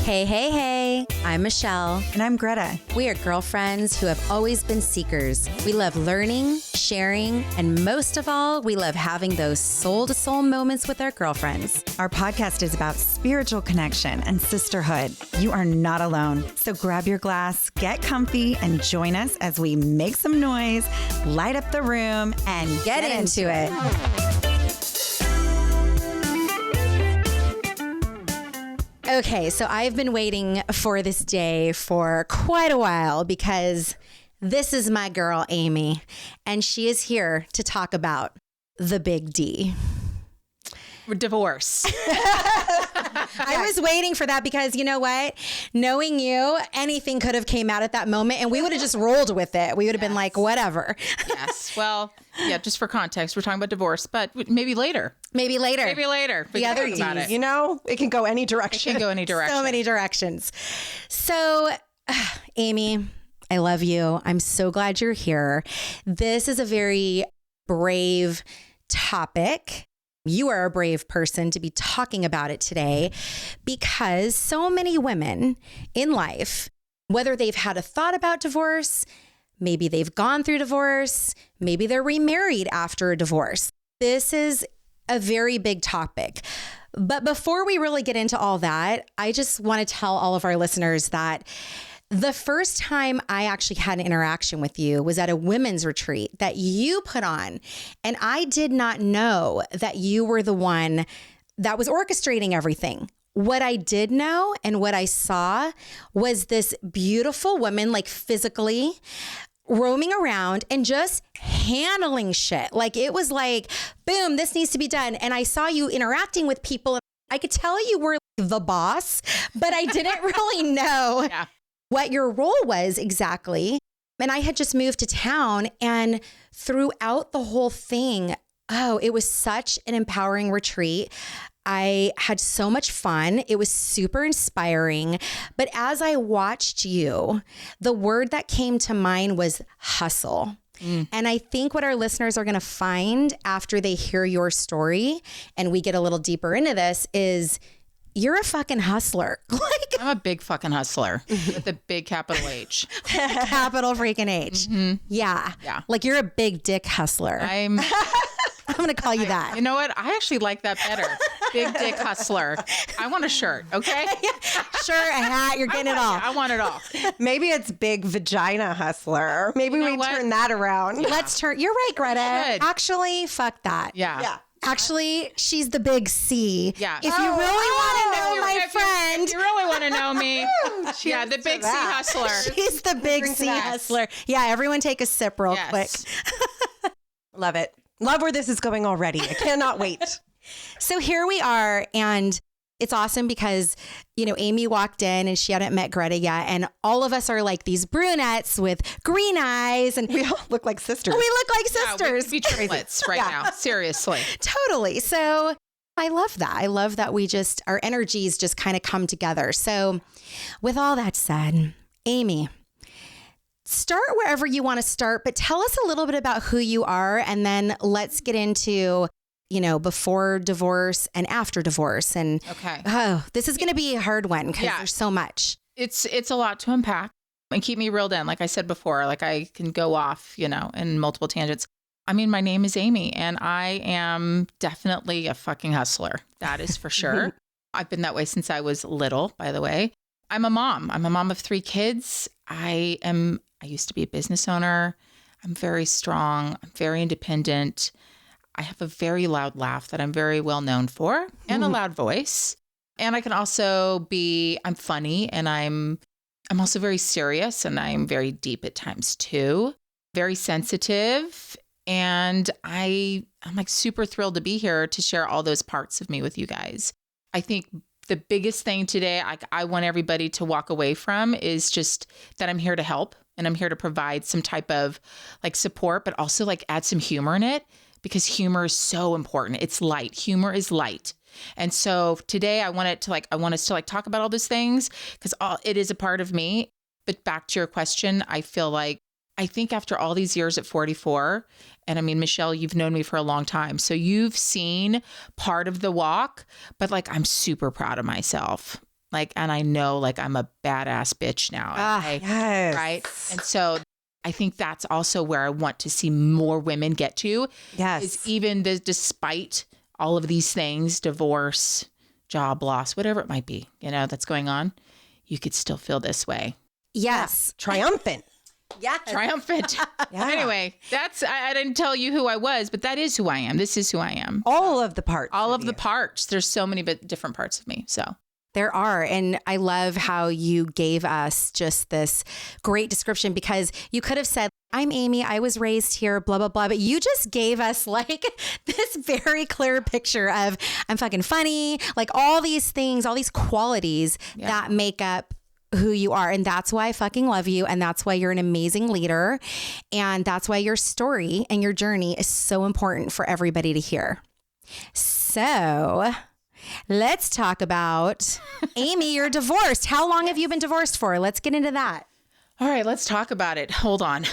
Hey, hey, hey, I'm Michelle. And I'm Gretta. We are girlfriends who have always been seekers. We love learning, sharing, and most of all, we love having those soul-to-soul moments with our girlfriends. Our podcast is about spiritual connection and sisterhood. You are not alone. So grab your glass, get comfy, and join us as we make some noise, light up the room, and Get into it. Okay, so I've been waiting for this day for quite a while because this is my girl, Amy, and she is here to talk about the big D. Divorce. I was waiting for that because you know what? Knowing you, anything could have came out at that moment and we would have just rolled with it. We would have been like, whatever. Yes. Well, yeah, just for context, we're talking about divorce, but maybe later. Maybe later. Maybe later. The other talk about D. it. You know, it can go any direction. It can go any direction. So many directions. So, Amy, I love you. I'm so glad you're here. This is a very brave topic. You are a brave person to be talking about it today because so many women in life, whether they've had a thought about divorce, maybe they've gone through divorce, maybe they're remarried after a divorce. This is a very big topic. But before we really get into all that, I just want to tell all of our listeners that the first time I actually had an interaction with you was at a women's retreat that you put on. And I did not know that you were the one that was orchestrating everything. What I did know and what I saw was this beautiful woman, like physically roaming around and just handling shit. Like it was like, boom, this needs to be done. And I saw you interacting with people. I could tell you were the boss, but I didn't really know what your role was exactly. And I had just moved to town, and throughout the whole thing, it was such an empowering retreat. I had so much fun. It was super inspiring. But as I watched you, the word that came to mind was hustle. And I think what our listeners are going to find after they hear your story and we get a little deeper into this is you're a fucking hustler. I'm a big fucking hustler with a big capital H. Capital freaking H. Mm-hmm. Yeah. Like you're a big dick hustler. I'm going to call you that. You know what? I actually like that better. Big dick hustler. I want a shirt, okay? Shirt, a hat, you're getting it all. I want it all. Maybe it's big vagina hustler. Maybe we turn that around. Let's turn. You're right, Gretta. Good. Actually, fuck that. Yeah. Actually, she's the big C. Yeah. If you really want to know my friend. If you really want to know me. The big C hustler. She's the big C hustler. Yeah, everyone take a sip real quick. Love it. Love where this is going already. I cannot wait. So here we are, and it's awesome because, you know, Amy walked in and she hadn't met Gretta yet, and all of us are like these brunettes with green eyes, and we all look like sisters. We look like sisters. We could be triplets right now. Seriously. Totally. So I love that. I love that our energies just kind of come together. So with all that said, Amy, start wherever you want to start, but tell us a little bit about who you are, and then let's get into, you know, before divorce and after divorce. And this is going to be a hard one because there's so much. It's a lot to unpack and keep me reeled in. Like I said before, like I can go off, you know, in multiple tangents. I mean, my name is Amy and I am definitely a fucking hustler. That is for sure. I've been that way since I was little, by the way. I'm a mom. I'm a mom of 3 kids. I used to be a business owner. I'm very strong. I'm very independent. I have a very loud laugh that I'm very well known for, and a loud voice. And I can also I'm funny, and I'm also very serious, and I'm very deep at times too. Very sensitive. And I'm like super thrilled to be here to share all those parts of me with you guys. I think the biggest thing today I want everybody to walk away from is just that I'm here to help, and I'm here to provide some type of like support, but also like add some humor in it, because humor is so important. It's light. Humor is light. And so today I want us to talk about all those things because it is a part of me. But back to your question, I think after all these years at 44, and I mean, Michelle, you've known me for a long time. So you've seen part of the walk, but like, I'm super proud of myself. Like, and I know like I'm a badass bitch now. Yes. Right. And so I think that's also where I want to see more women get to. Yes. Is even despite all of these things, divorce, job loss, whatever it might be, that's going on, you could still feel this way. Yes. Triumphant. Yes. Triumphant. Anyway, I didn't tell you who I was, but that is who I am. This is who I am. All of the parts. All of the parts. There's so many different parts of me. So there are. And I love how you gave us just this great description, because you could have said, I'm Amy, I was raised here, blah, blah, blah. But you just gave us like this very clear picture of I'm fucking funny, like all these things, all these qualities that make up who you are. And that's why I fucking love you. And that's why you're an amazing leader. And that's why your story and your journey is so important for everybody to hear. So let's talk about Amy, you're divorced. How long have you been divorced for? Let's get into that. all right, let's talk about it. Hold on.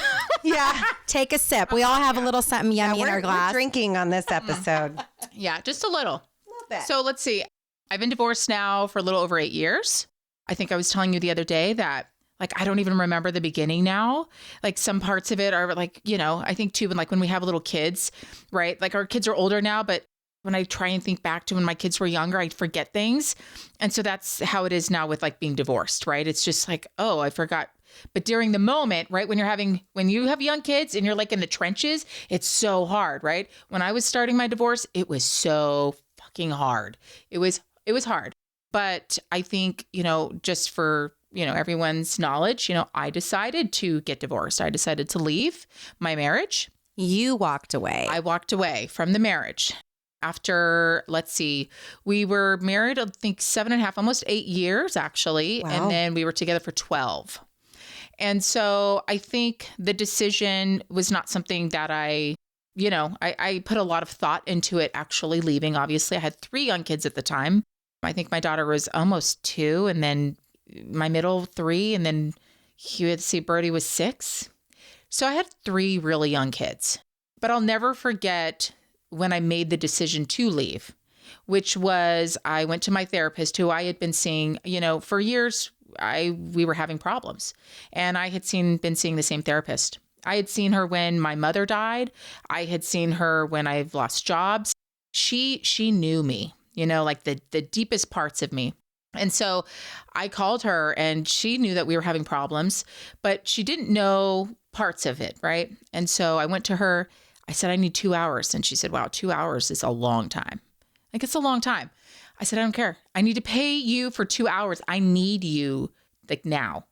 Yeah. Take a sip. We all have a little something yummy in our glass. We're drinking on this episode. Yeah, just a little. A little bit. So let's see. I've been divorced now for a little over 8 years. I think I was telling you the other day that I don't even remember the beginning now. Like some parts of it are like, I think too, when we have little kids, right? Like our kids are older now, but when I try and think back to when my kids were younger, I forget things. And so that's how it is now with being divorced, right? It's just like, oh, I forgot. But during the moment, right, when you have young kids and you're in the trenches, it's so hard, right? When I was starting my divorce, it was so fucking hard. It was hard. But I think, just for, everyone's knowledge, I decided to get divorced. I decided to leave my marriage. You walked away. I walked away from the marriage. After, let's see, we were married, I think 7.5, almost 8 years, actually. Wow. And then we were together for 12. And so I think the decision was not something that I put a lot of thought into it, actually leaving. Obviously, I had 3 young kids at the time. I think my daughter was almost 2, and then my middle 3, and then Birdie was 6. So I had 3 really young kids. But I'll never forget when I made the decision to leave, which was I went to my therapist, who I had been seeing, for years. We were having problems, and I had been seeing the same therapist. I had seen her when my mother died. I had seen her when I've lost jobs. She knew me, the deepest parts of me. And so I called her, and she knew that we were having problems, but she didn't know parts of it. Right. And so I went to her. I said, I need 2 hours. And she said, wow, 2 hours is a long time. It's a long time. I said, I don't care. I need to pay you for 2 hours. I need you now.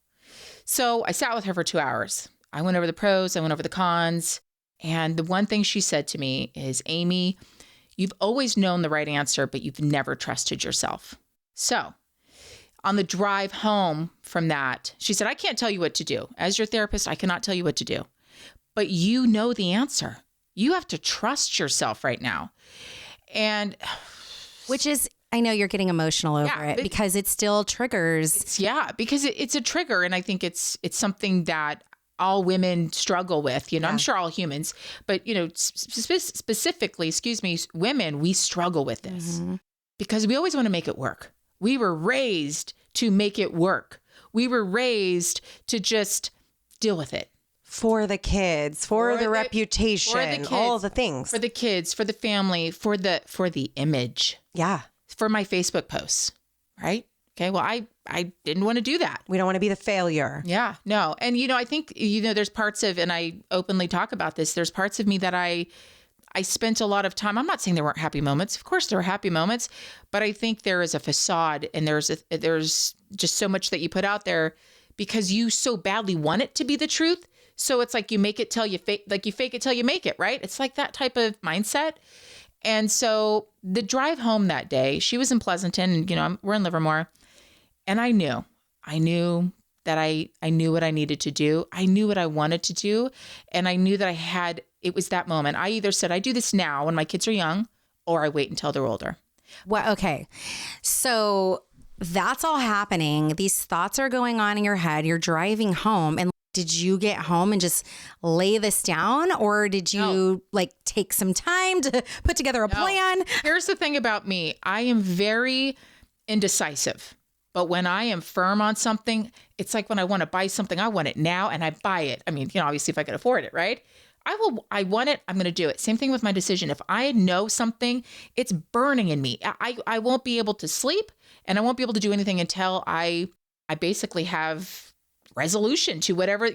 So I sat with her for 2 hours. I went over the pros. I went over the cons. And the one thing she said to me is, Amy, you've always known the right answer, but you've never trusted yourself. So on the drive home from that, she said, I can't tell you what to do. As your therapist, I cannot tell you what to do. But you know the answer. You have to trust yourself right now. And which is, I know you're getting emotional over it because it still triggers. Because it's a trigger. And I think it's something that all women struggle with, I'm sure all humans, but, specifically, women, we struggle with this because we always want to make it work. We were raised to make it work. We were raised to just deal with it. For the kids, for the reputation, for the kids, all the things. For the kids, for the family, for the image. Yeah. For my Facebook posts, right? Okay, well, I didn't want to do that. We don't want to be the failure. Yeah, no. And, I think, there's parts of, and I openly talk about this, there's parts of me that I spent a lot of time. I'm not saying there weren't happy moments. Of course, there were happy moments, but I think there is a facade, and there's just so much that you put out there because you so badly want it to be the truth. So it's like you make it till you fake, you fake it till you make it, right? It's like that type of mindset. And so the drive home that day, she was in Pleasanton, and we're in Livermore, and I knew that I knew what I needed to do. I knew what I wanted to do, and I knew that it was that moment. I either said I do this now when my kids are young, or I wait until they're older. Well, okay, so that's all happening. These thoughts are going on in your head. You're driving home, and did you get home and just lay this down, or did you take some time to put together a plan? Here's the thing about me. I am very indecisive. But when I am firm on something, it's like when I want to buy something, I want it now and I buy it. I mean, obviously if I can afford it, right? I want it, I'm going to do it. Same thing with my decision. If I know something, it's burning in me. I won't be able to sleep and I won't be able to do anything until I basically have resolution to whatever,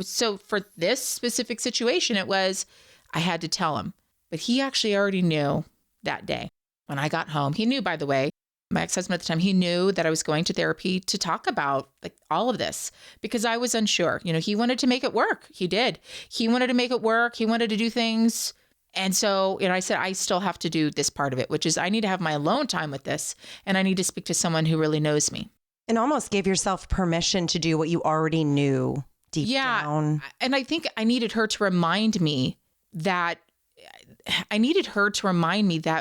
So for this specific situation, it was, I had to tell him, but he actually already knew that day when I got home. He knew, by the way, my ex-husband at the time, he knew that I was going to therapy to talk about like all of this because I was unsure. He wanted to make it work. He did. He wanted to make it work. He wanted to do things. And so, I said, I still have to do this part of it, which is I need to have my alone time with this. And I need to speak to someone who really knows me. And almost gave yourself permission to do what you already knew deep down. And I think I needed her to remind me that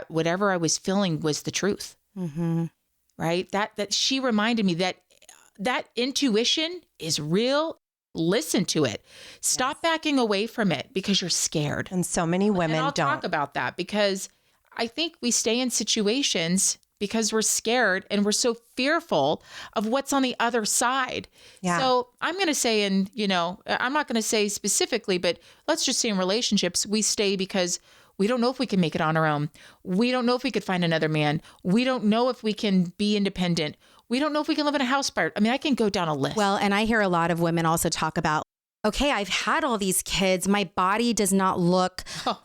whatever I was feeling was the truth. Mm-hmm. Right? That she reminded me that intuition is real. Listen to it. Stop backing away from it because you're scared. And so many women I'll don't talk about that because I think we stay in situations because we're scared and we're so fearful of what's on the other side. Yeah. So I'm going to say, I'm not going to say specifically, but let's just say in relationships, we stay because we don't know if we can make it on our own. We don't know if we could find another man. We don't know if we can be independent. We don't know if we can live in a house part. I mean, I can go down a list. Well, and I hear a lot of women also talk about, okay, I've had all these kids. My body does not look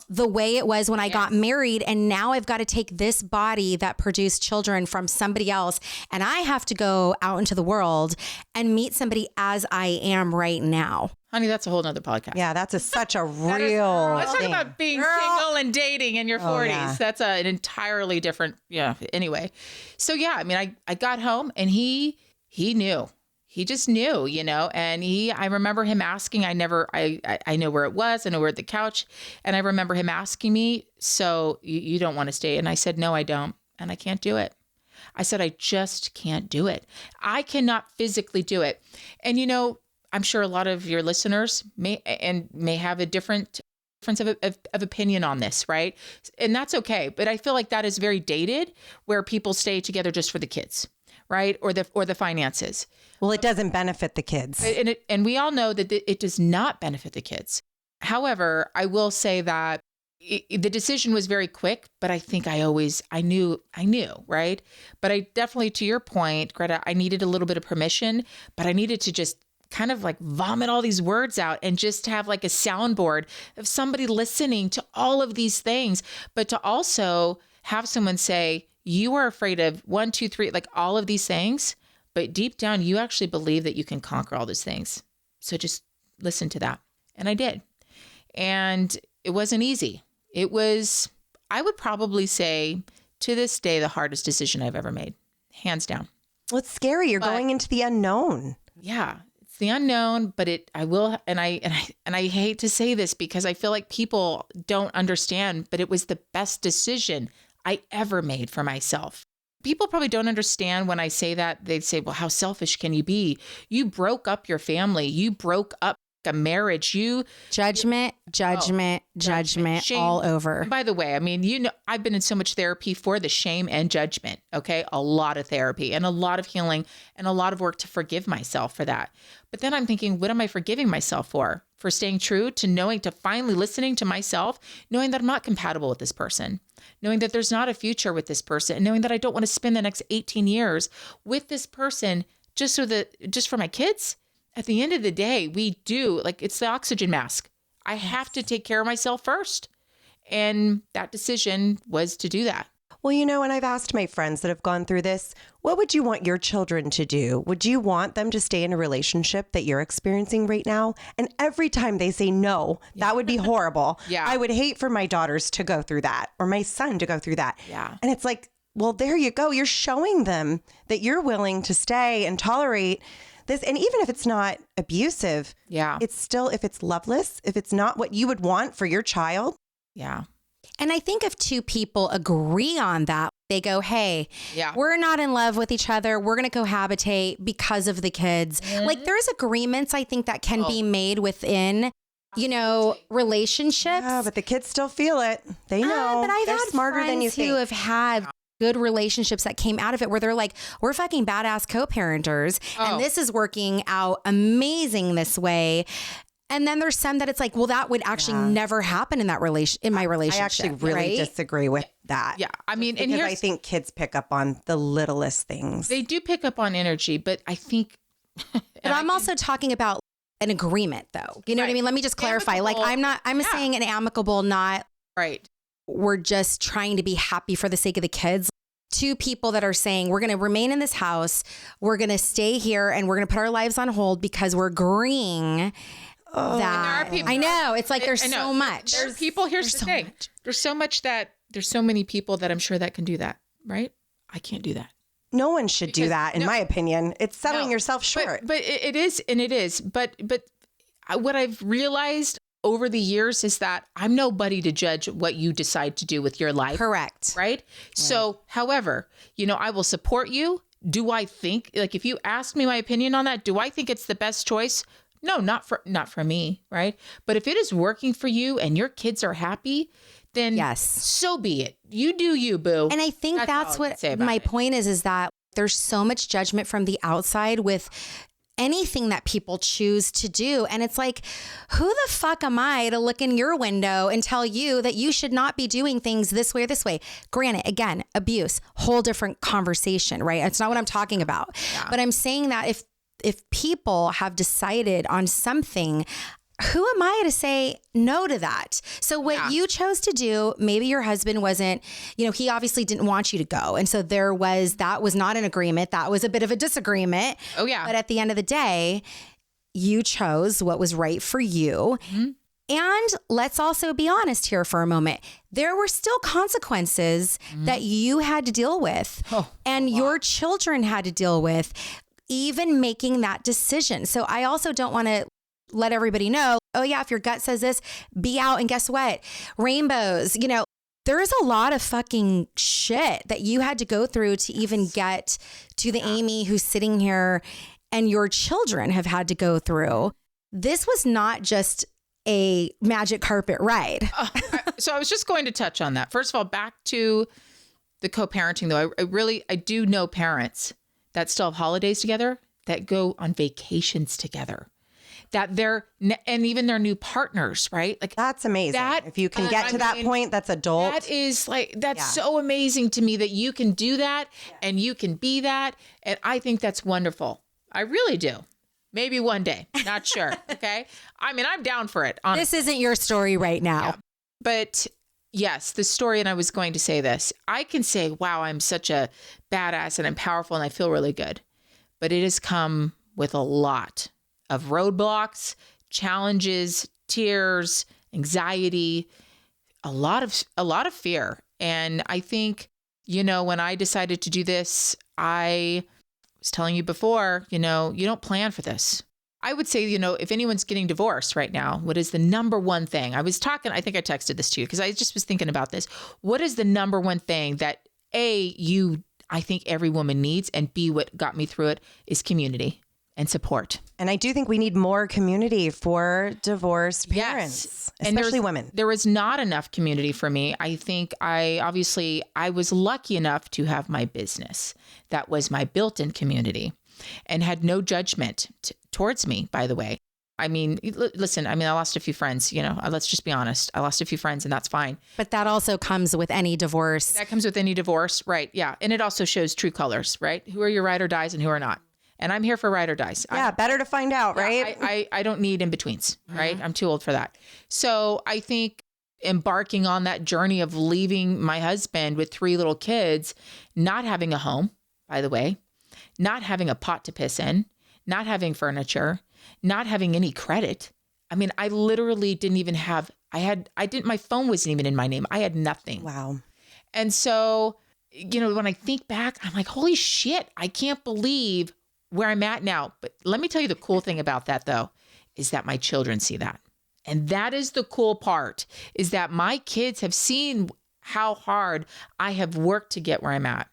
the way it was when I got married. And now I've got to take this body that produced children from somebody else. And I have to go out into the world and meet somebody as I am right now. Honey, that's a whole nother podcast. Yeah, that's such a real Let's talk thing. about being single and dating in your 40s. yeah. That's an entirely different, anyway. So yeah, I mean, I got home and he knew. He just knew, and I remember him asking, I know where it was. I know we're at the couch. And I remember him asking me, so you don't want to stay? And I said, no, I don't. And I can't do it. I said, I just can't do it. I cannot physically do it. And, I'm sure a lot of your listeners may have a difference of opinion on this, right? And that's okay. But I feel like that is very dated where people stay together just for the kids, right? Or the finances. Well, it doesn't benefit the kids. And we all know that it does not benefit the kids. However, I will say that the decision was very quick, but I think I knew, right? But I definitely, to your point, Greta, I needed a little bit of permission, but I needed to just kind of like vomit all these words out and just have like a soundboard of somebody listening to all of these things, but to also have someone say, you are afraid of 1, 2, 3, like all of these things, but deep down, you actually believe that you can conquer all these things. So just listen to that. And I did. And it wasn't easy. It was, I would probably say to this day, the hardest decision I've ever made, hands down. Well, it's scary. You're going into the unknown. Yeah. The unknown, but I hate to say this because I feel like people don't understand, but it was the best decision I ever made for myself. People probably don't understand when I say that. They'd say, well, how selfish can you be? You broke up your family. You broke up a marriage. Judgment, Shame. all over. And by the way, I mean, I've been in so much therapy for the shame and judgment. Okay. A lot of therapy and a lot of healing and a lot of work to forgive myself for that. But then I'm thinking, what am I forgiving myself for? For staying true to finally listening to myself, knowing that I'm not compatible with this person, knowing that there's not a future with this person, and knowing that I don't want to spend the next 18 years with this person just for my kids. At the end of the day, we do, like, it's the oxygen mask. I have to take care of myself first. And that decision was to do that. Well, and I've asked my friends that have gone through this, what would you want your children to do? Would you want them to stay in a relationship that you're experiencing right now? And every time they say no, that would be horrible. Yeah. I would hate for my daughters to go through that or my son to go through that. Yeah. And it's like, well, there you go. You're showing them that you're willing to stay and tolerate this. And even if it's not abusive, it's still, if it's loveless, if it's not what you would want for your child. Yeah. And I think if two people agree on that, they go, hey, we're not in love with each other. We're going to cohabitate because of the kids. Mm-hmm. Like there's agreements, I think, that can be made within, relationships. Yeah, but the kids still feel it. They know. But I've They're had smarter friends than you who think. have had good relationships that came out of it where they're like, we're fucking badass co-parenters and this is working out amazing this way. And then there's some that it's like, well, that would actually never happen in that my relationship. I actually really disagree with that. Yeah. I mean, because I think kids pick up on the littlest things. They do pick up on energy, but I think. But I'm also talking about an agreement though. You know what I mean? Let me just clarify. Amicable. Like I'm saying an amicable, not we're just trying to be happy for the sake of the kids. Two people that are saying we're going to remain in this house. We're going to stay here and we're going to put our lives on hold because we're agreeing. That I know it's like there's so much. There's people. Here's the thing. There's so many people that I'm sure that can do that. Right? I can't do that. No one should do that, in my opinion. It's selling yourself short. But it is. But what I've realized over the years is that I'm nobody to judge what you decide to do with your life. Correct. Right? So, however, I will support you. Do I think, like, if you ask me my opinion on that, do I think it's the best choice? No, not for me, right? But if it is working for you and your kids are happy, then so be it. You do you, boo. And I think that's what my point is that there's so much judgment from the outside with anything that people choose to do. And it's like, who the fuck am I to look in your window and tell you that you should not be doing things this way or this way? Granted, again, abuse, whole different conversation, right? It's not what I'm talking about. Yeah. But I'm saying that if people have decided on something, who am I to say no to that? So what you chose to do, maybe your husband wasn't, he obviously didn't want you to go. And so that was not an agreement. That was a bit of a disagreement. Oh yeah. But at the end of the day, you chose what was right for you. Mm-hmm. And let's also be honest here for a moment. There were still consequences that you had to deal with and your children had to deal with. Even making that decision. So I also don't want to let everybody know, if your gut says this, be out. And guess what? Rainbows, there is a lot of fucking shit that you had to go through to even get to the Amy who's sitting here and your children have had to go through. This was not just a magic carpet ride. So I was just going to touch on that. First of all, back to the co-parenting though. I do know parents that still have holidays together, that go on vacations together, and even their new partners, right? Like that's amazing. If you can get to that point, that's adult. That is so amazing to me that you can do that and you can be that. And I think that's wonderful. I really do. Maybe one day, not sure. Okay. I mean, I'm down for it. Honestly. This isn't your story right now. Yeah. But yes, the story, and I was going to say this, I can say, wow, I'm such a badass and I'm powerful and I feel really good. But it has come with a lot of roadblocks, challenges, tears, anxiety, a lot of fear. And I think, when I decided to do this, I was telling you before, you don't plan for this. I would say, if anyone's getting divorced right now, what is the number one thing? I think I texted this to you because I just was thinking about this. What is the number one thing that I think every woman needs, and B, what got me through it is community and support. And I do think we need more community for divorced parents, especially women. There was not enough community for me. I think I was lucky enough to have my business. That was my built-in community and had no judgment towards me, by the way. I mean, listen, I lost a few friends, let's just be honest. I lost a few friends and that's fine. But that also comes with any divorce. That comes with any divorce, right? Yeah. And it also shows true colors, right? Who are your ride or dies and who are not. And I'm here for ride or dies. Yeah, better to find out, right? I don't need in-betweens, right? I'm too old for that. So I think embarking on that journey of leaving my husband with 3 little kids, not having a home, by the way, not having a pot to piss in, not having furniture, not having any credit. I mean, I literally didn't even have, my phone wasn't even in my name. I had nothing. Wow. And so, when I think back, I'm like, holy shit, I can't believe where I'm at now. But let me tell you the cool thing about that though, is that my children see that. And that is the cool part, is that my kids have seen how hard I have worked to get where I'm at.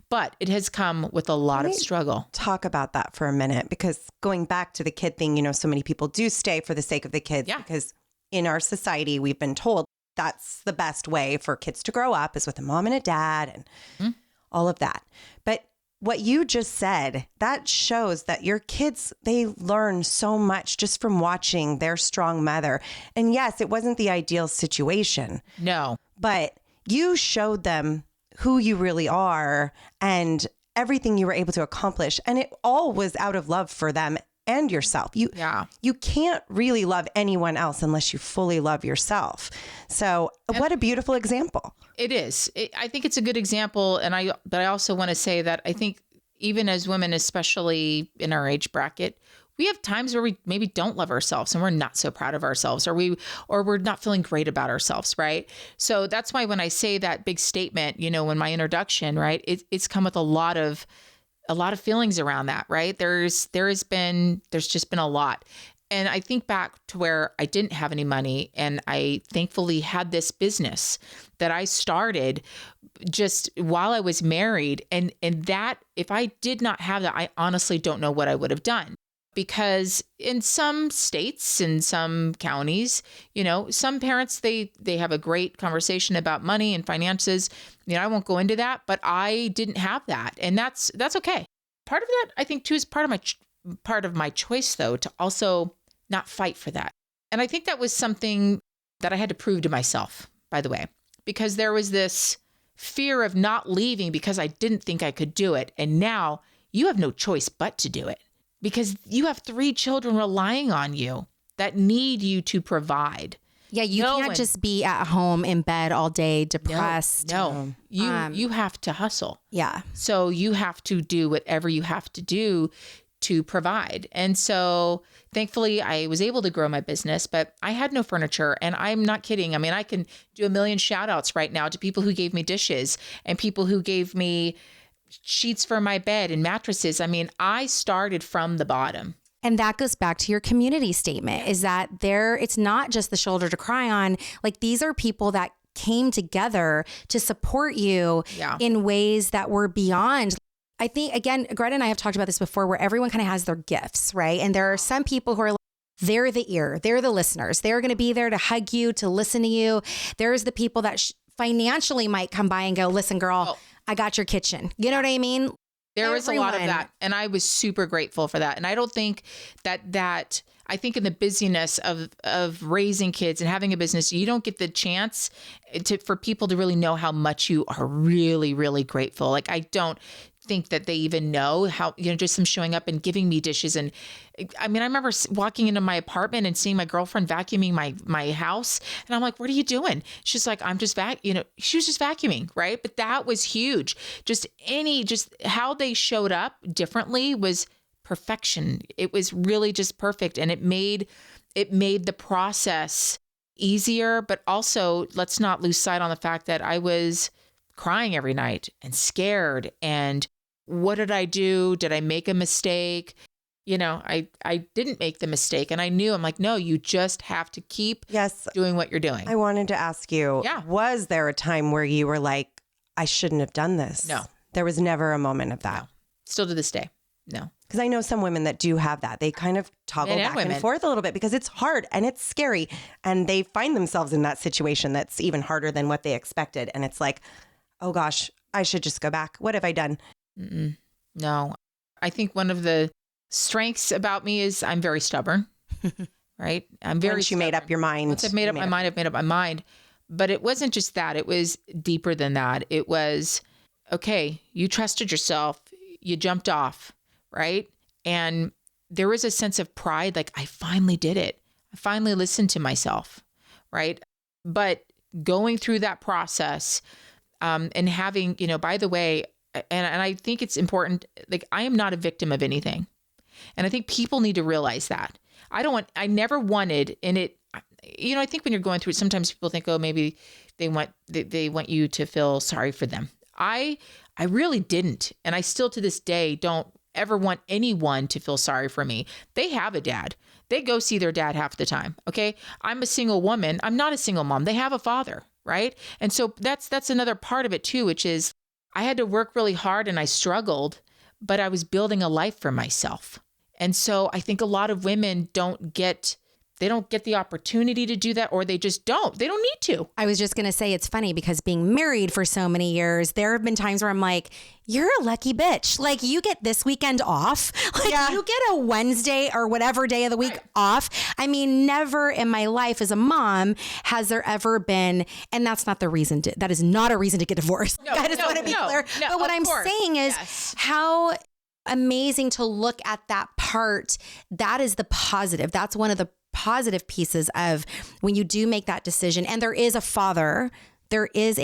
But it has come with a lot of struggle. Talk about that for a minute, because going back to the kid thing, so many people do stay for the sake of the kids because in our society, we've been told that's the best way for kids to grow up is with a mom and a dad and all of that. But what you just said, that shows that your kids, they learn so much just from watching their strong mother. And yes, it wasn't the ideal situation. No. But you showed them who you really are and everything you were able to accomplish. And it all was out of love for them and yourself. You can't really love anyone else unless you fully love yourself. So what a beautiful example. It is. I think it's a good example. But I also want to say that I think even as women, especially in our age bracket, we have times where we maybe don't love ourselves and we're not so proud of ourselves, or we're not feeling great about ourselves. Right. So that's why when I say that big statement, in my introduction, right, it's come with a lot of feelings around that. Right. There's just been a lot. And I think back to where I didn't have any money and I thankfully had this business that I started just while I was married. And that, if I did not have that, I honestly don't know what I would have done. Because in some states, in some counties, some parents, they have a great conversation about money and finances. I won't go into that, but I didn't have that. And that's okay. Part of that, I think too, is part of my choice though, to also not fight for that. And I think that was something that I had to prove to myself, by the way, because there was this fear of not leaving because I didn't think I could do it. And now you have no choice but to do it because you have 3 children relying on you that need you to provide. Yeah, you can't just be at home in bed all day depressed. No. You have to hustle. Yeah. So you have to do whatever you have to do to provide. And so thankfully I was able to grow my business, but I had no furniture, and I'm not kidding. I mean, I can do a million shout outs right now to people who gave me dishes and people who gave me sheets for my bed and mattresses. I mean, I started from the bottom. And that goes back to your community statement, is that it's not just the shoulder to cry on. Like, these are people that came together to support you in ways that were beyond. I think, again, Greta and I have talked about this before, where everyone kind of has their gifts, right? And there are some people who are they're the ear, they're the listeners. They're going to be there to hug you, to listen to you. There's the people that financially might come by and go, listen, girl, I got your kitchen. You know what I mean? There was a lot of that. And I was super grateful for that. And I don't think that I think in the busyness of raising kids and having a business, you don't get the chance for people to really know how much you are really, really grateful. Like, I don't think that they even know how, just them showing up and giving me dishes. And I mean, I remember walking into my apartment and seeing my girlfriend vacuuming my house. And I'm like, what are you doing? She's like, I'm just she was just vacuuming. Right. But that was huge. Just how they showed up differently was perfection. It was really just perfect. And it made the process easier, but also let's not lose sight on the fact that I was crying every night and scared. And what did I do? Did I make a mistake? I didn't make the mistake. And I knew, I'm like, no, you just have to keep doing what you're doing. I wanted to ask you, was there a time where you were like, I shouldn't have done this? No. There was never a moment of that. No. Still to this day. No. Because I know some women that do have that. They kind of toggle back and forth a little bit because it's hard and it's scary. And they find themselves in that situation that's even harder than what they expected. And it's like, oh gosh, I should just go back. What have I done? No. I think one of the strengths about me is I'm very stubborn, right? I'm very Once you made up your mind. Once I've made up my mind. But it wasn't just that. It was deeper than that. It was, okay, you trusted yourself. You jumped off, right? And there was a sense of pride, like, I finally did it. I finally listened to myself, right? But going through that process and having, by the way, and I think it's important, like, I am not a victim of anything. And I think people need to realize that. I never wanted, and it, I think when you're going through it, sometimes people think, oh, maybe they want you to feel sorry for them. I really didn't. And I still to this day don't ever want anyone to feel sorry for me. They have a dad. They go see their dad half the time. Okay. I'm a single woman. I'm not a single mom. They have a father. Right. And so that's another part of it too, which is I had to work really hard and I struggled, but I was building a life for myself. And so I think a lot of women they don't get the opportunity to do that, or they just don't. They don't need to. I was just going to say, it's funny because being married for so many years, there have been times where I'm like, you're a lucky bitch. Like, you get this weekend off. Like, you get a Wednesday or whatever day of the week off. I mean, never in my life as a mom has there ever been, and that's not the reason that is not a reason to get divorced. I just want to be clear. But what I'm saying is how amazing to look at that part. That is the positive. That's one of the positive pieces of when you do make that decision. And there is a father in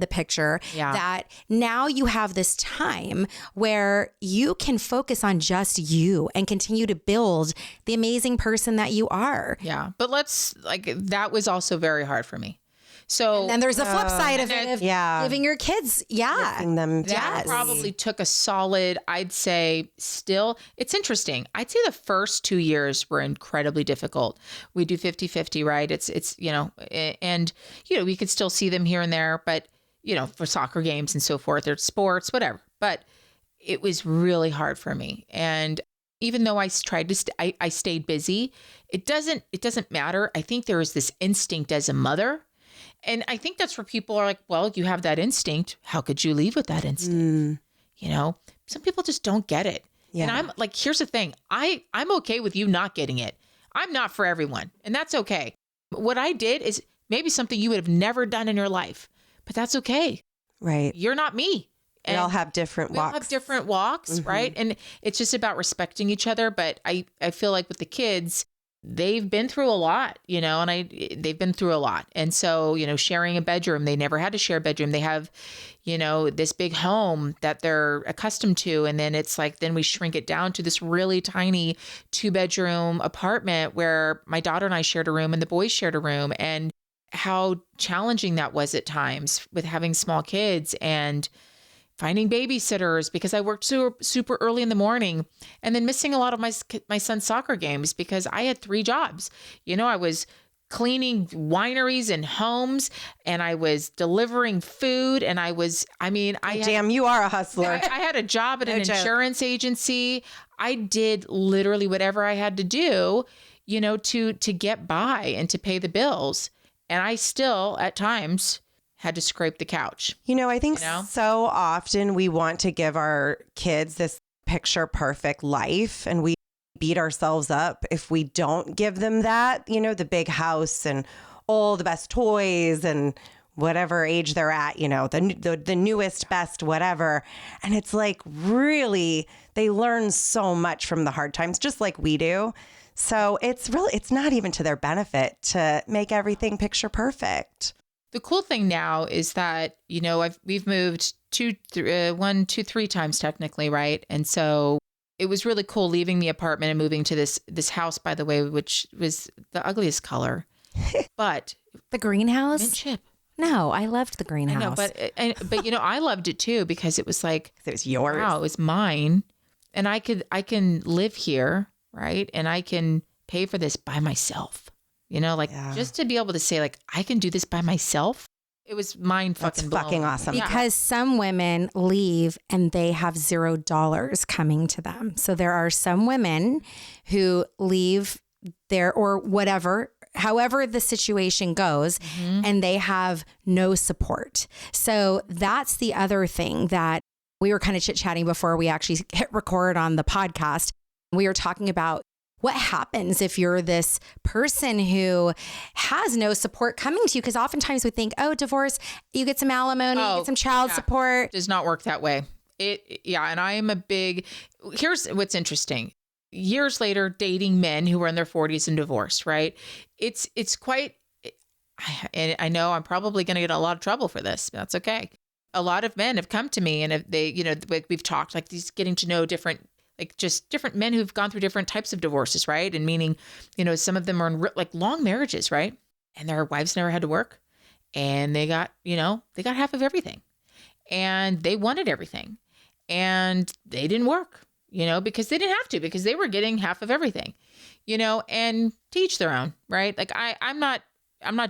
the picture, that now you have this time where you can focus on just you and continue to build the amazing person that you are. Yeah. But that was also very hard for me. So, and then there's a flip side of it, of giving your kids, giving them that probably took a solid, I'd say still, it's interesting. I'd say the first 2 years were incredibly difficult. We do 50-50, right? It's, you know, and, you know, we could still see them here and there, but, you know, for soccer games and so forth, or sports, whatever. But it was really hard for me. And even though I tried to, I stayed busy, it doesn't matter. I think there is this instinct as a mother. And I think that's where people are like, well, you have that instinct. How could you leave with that instinct? You know, some people just don't get it. Yeah. And I'm like, here's the thing. I'm okay with you not getting it. I'm not for everyone. And that's okay. What I did is maybe something you would have never done in your life, but that's okay. Right. You're not me. And we all have different walks. We all have different walks, right? And it's just about respecting each other. But I feel like with the kids, they've been through a lot, you know, and they've been through a lot. And so, you know, sharing a bedroom, they never had to share a bedroom. They have, you know, this big home that they're accustomed to. And then it's like, then we shrink it down to this really tiny 2-bedroom apartment where my daughter and I shared a room and the boys shared a room, and how challenging that was at times with having small kids and finding babysitters because I worked super early in the morning, and then missing a lot of my son's soccer games because I had 3 jobs. You know, I was cleaning wineries and homes, and I was delivering food, and you are a hustler. I had a job at an insurance agency. I did literally whatever I had to do, you know, to get by and to pay the bills. And I still, at times, had to scrape the couch. You know, I think so often we want to give our kids this picture perfect life, and we beat ourselves up if we don't give them that, you know, the big house and all the best toys and whatever age they're at, you know, the newest, best, whatever. And it's like, really, they learn so much from the hard times, just like we do. So it's not even to their benefit to make everything picture perfect. The cool thing now is that, you know, we've moved 3 times technically, right? And so it was really cool leaving the apartment and moving to this house, by the way, which was the ugliest color. But the greenhouse? Mint chip. No, I loved the greenhouse. I know, but you know, I loved it too because it was like, it was yours. Wow, it was mine, and I can live here, right? And I can pay for this by myself. You know, like just to be able to say, like, I can do this by myself. It was mind fucking blowing. Fucking awesome. Because some women leave and they have $0 coming to them. So there are some women who leave there or whatever, however the situation goes, and they have no support. So that's the other thing that we were kind of chit-chatting before we actually hit record on the podcast. We were talking about what happens if you're this person who has no support coming to you? Because oftentimes we think, oh, divorce, you get some alimony, you get some child support. It does not work that way. And I am here's what's interesting. Years later, dating men who are in their 40s and divorced, right? It's quite, and I know I'm probably going to get a lot of trouble for this. That's okay. A lot of men have come to me and we've talked like these getting to know different men who've gone through different types of divorces, right? And meaning, you know, some of them are in long marriages, right? And their wives never had to work, and they got half of everything, and they wanted everything, and they didn't work, you know, because they didn't have to, because they were getting half of everything, you know, and to each their own, right? Like I'm not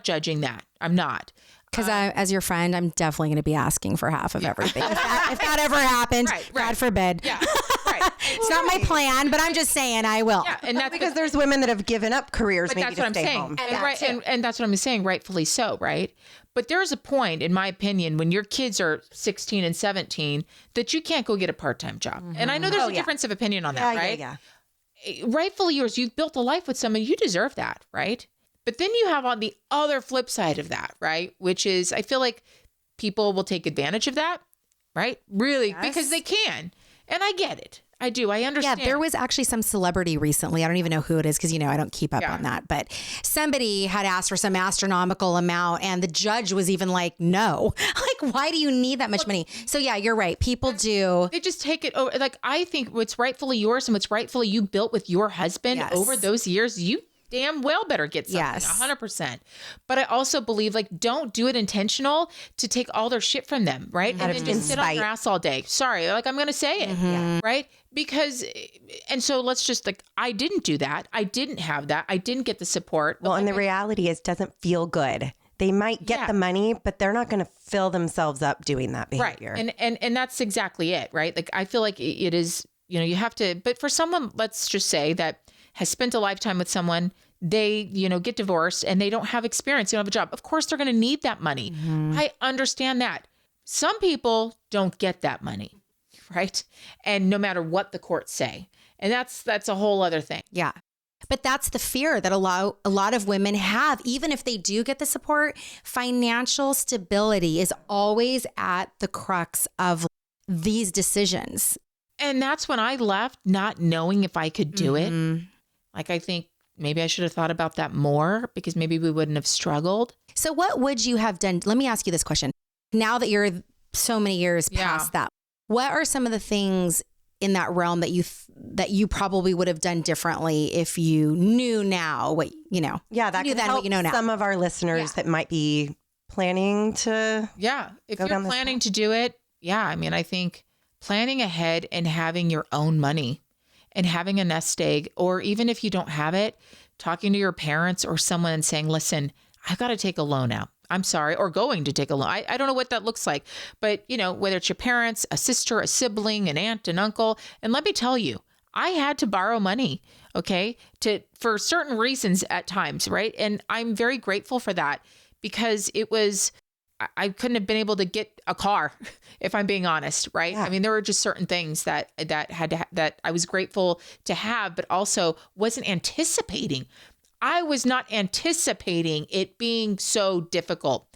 judging that. I'm not. Because as your friend, I'm definitely going to be asking for half of everything. If that ever happened, God forbid. Yeah, right. It's not my plan, but I'm just saying I will. Yeah, and that's because there's women that have given up careers maybe that's to what I'm stay saying. home. And that's what I'm saying, rightfully so, right? But there's a point, in my opinion, when your kids are 16 and 17, that you can't go get a part-time job. Mm-hmm. And I know there's a difference of opinion on that, right? Yeah. Rightfully yours. You've built a life with someone. You deserve that, right? But then you have on the other flip side of that, right? Which is, I feel like people will take advantage of that, right? Really, because they can. And I get it. I do. I understand. Yeah, there was actually some celebrity recently. I don't even know who it is because, I don't keep up on that. But somebody had asked for some astronomical amount and the judge was even like, no. Like, why do you need that much money? So, yeah, you're right. People do. They just take it over. Like, I think what's rightfully yours and what's rightfully you built with your husband over those years, you damn well better get something. 100%. But I also believe, like, don't do it intentional to take all their shit from them, right? And then just sit on your ass all day. Sorry, like, I'm going to say it, right? Because, and so let's just, like, I didn't do that. I didn't have that. I didn't get the support. Well, and the reality is, it doesn't feel good. They might get the money, but they're not going to fill themselves up doing that behavior. Right. And that's exactly it, right? Like, I feel like it is, you have to, but for someone, let's just say that has spent a lifetime with someone, they, get divorced and they don't have experience, they don't have a job. Of course, they're going to need that money. Mm-hmm. I understand that. Some people don't get that money, right? And no matter what the courts say. And that's a whole other thing. Yeah. But that's the fear that a lot of women have. Even if they do get the support, financial stability is always at the crux of these decisions. And that's when I left, not knowing if I could do it. Like, I think maybe I should have thought about that more because maybe we wouldn't have struggled. So what would you have done? Let me ask you this question. Now that you're so many years past that, what are some of the things in that realm that you probably would have done differently if you knew now what, Yeah, that could help some of our listeners that might be planning to if you're planning to do it, I mean, I think planning ahead and having your own money and having a nest egg, or even if you don't have it, talking to your parents or someone and saying, listen, I've got to take a loan out. I'm sorry, or going to take a loan. I don't know what that looks like, but whether it's your parents, a sister, a sibling, an aunt, an uncle. And let me tell you, I had to borrow money, for certain reasons at times, right? And I'm very grateful for that because I couldn't have been able to get a car if I'm being honest, right? Yeah. I mean, there were just certain things that I was grateful to have, but also wasn't anticipating. I was not anticipating it being so difficult.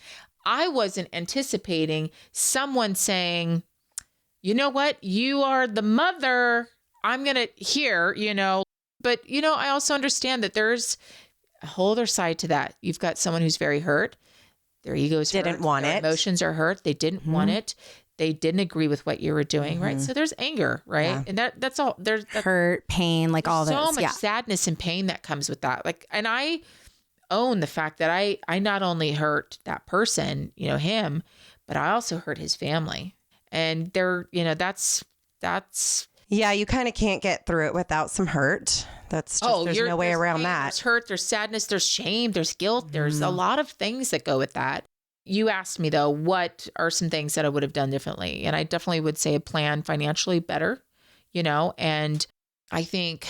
I wasn't anticipating someone saying, you know what, you are the mother. I'm going to hear, but I also understand that there's a whole other side to that. You've got someone who's very hurt. Their egos didn't want it. Emotions are hurt. They didn't want it. They didn't agree with what you were doing, right? So there's anger, right? Yeah. And that's all. There's hurt, pain, like all this. So much sadness and pain that comes with that. Like, and I own the fact that I not only hurt that person, him, but I also hurt his family. And that's. Yeah, you kind of can't get through it without some hurt. That's just, there's no way around that. There's hurt, there's sadness, there's shame, there's guilt. There's a lot of things that go with that. You asked me, though, what are some things that I would have done differently? And I definitely would say plan financially better, and I think,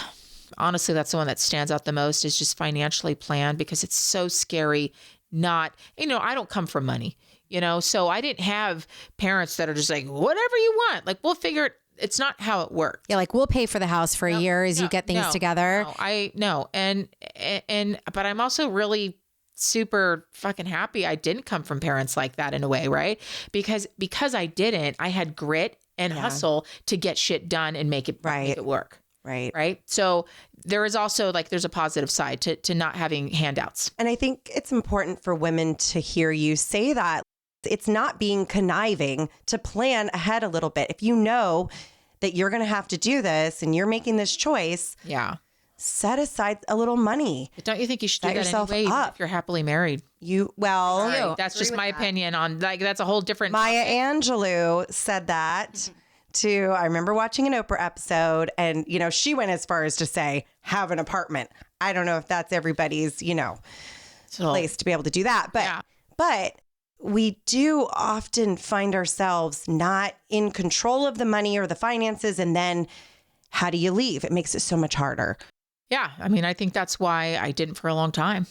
honestly, that's the one that stands out the most is just financially plan because it's so scary not, I don't come from money, so I didn't have parents that are just like, whatever you want, like, we'll figure it. It's not how it worked. Yeah, like we'll pay for the house for a year as you get things together. But I'm also really super fucking happy I didn't come from parents like that in a way, right? Because I didn't, I had grit and hustle to get shit done and make it work. Right. So there is also there's a positive side to not having handouts. And I think it's important for women to hear you say that. It's not being conniving to plan ahead a little bit. If you know that you're going to have to do this and you're making this choice, set aside a little money. But don't you think you should do that anyway if you're happily married? That's just my opinion on that's a whole different Maya Angelou said that I remember watching an Oprah episode and, she went as far as to say, have an apartment. I don't know if that's everybody's, place to be able to do that. But we do often find ourselves not in control of the money or the finances. And then how do you leave? It makes it so much harder. Yeah. I mean, I think that's why I didn't for a long time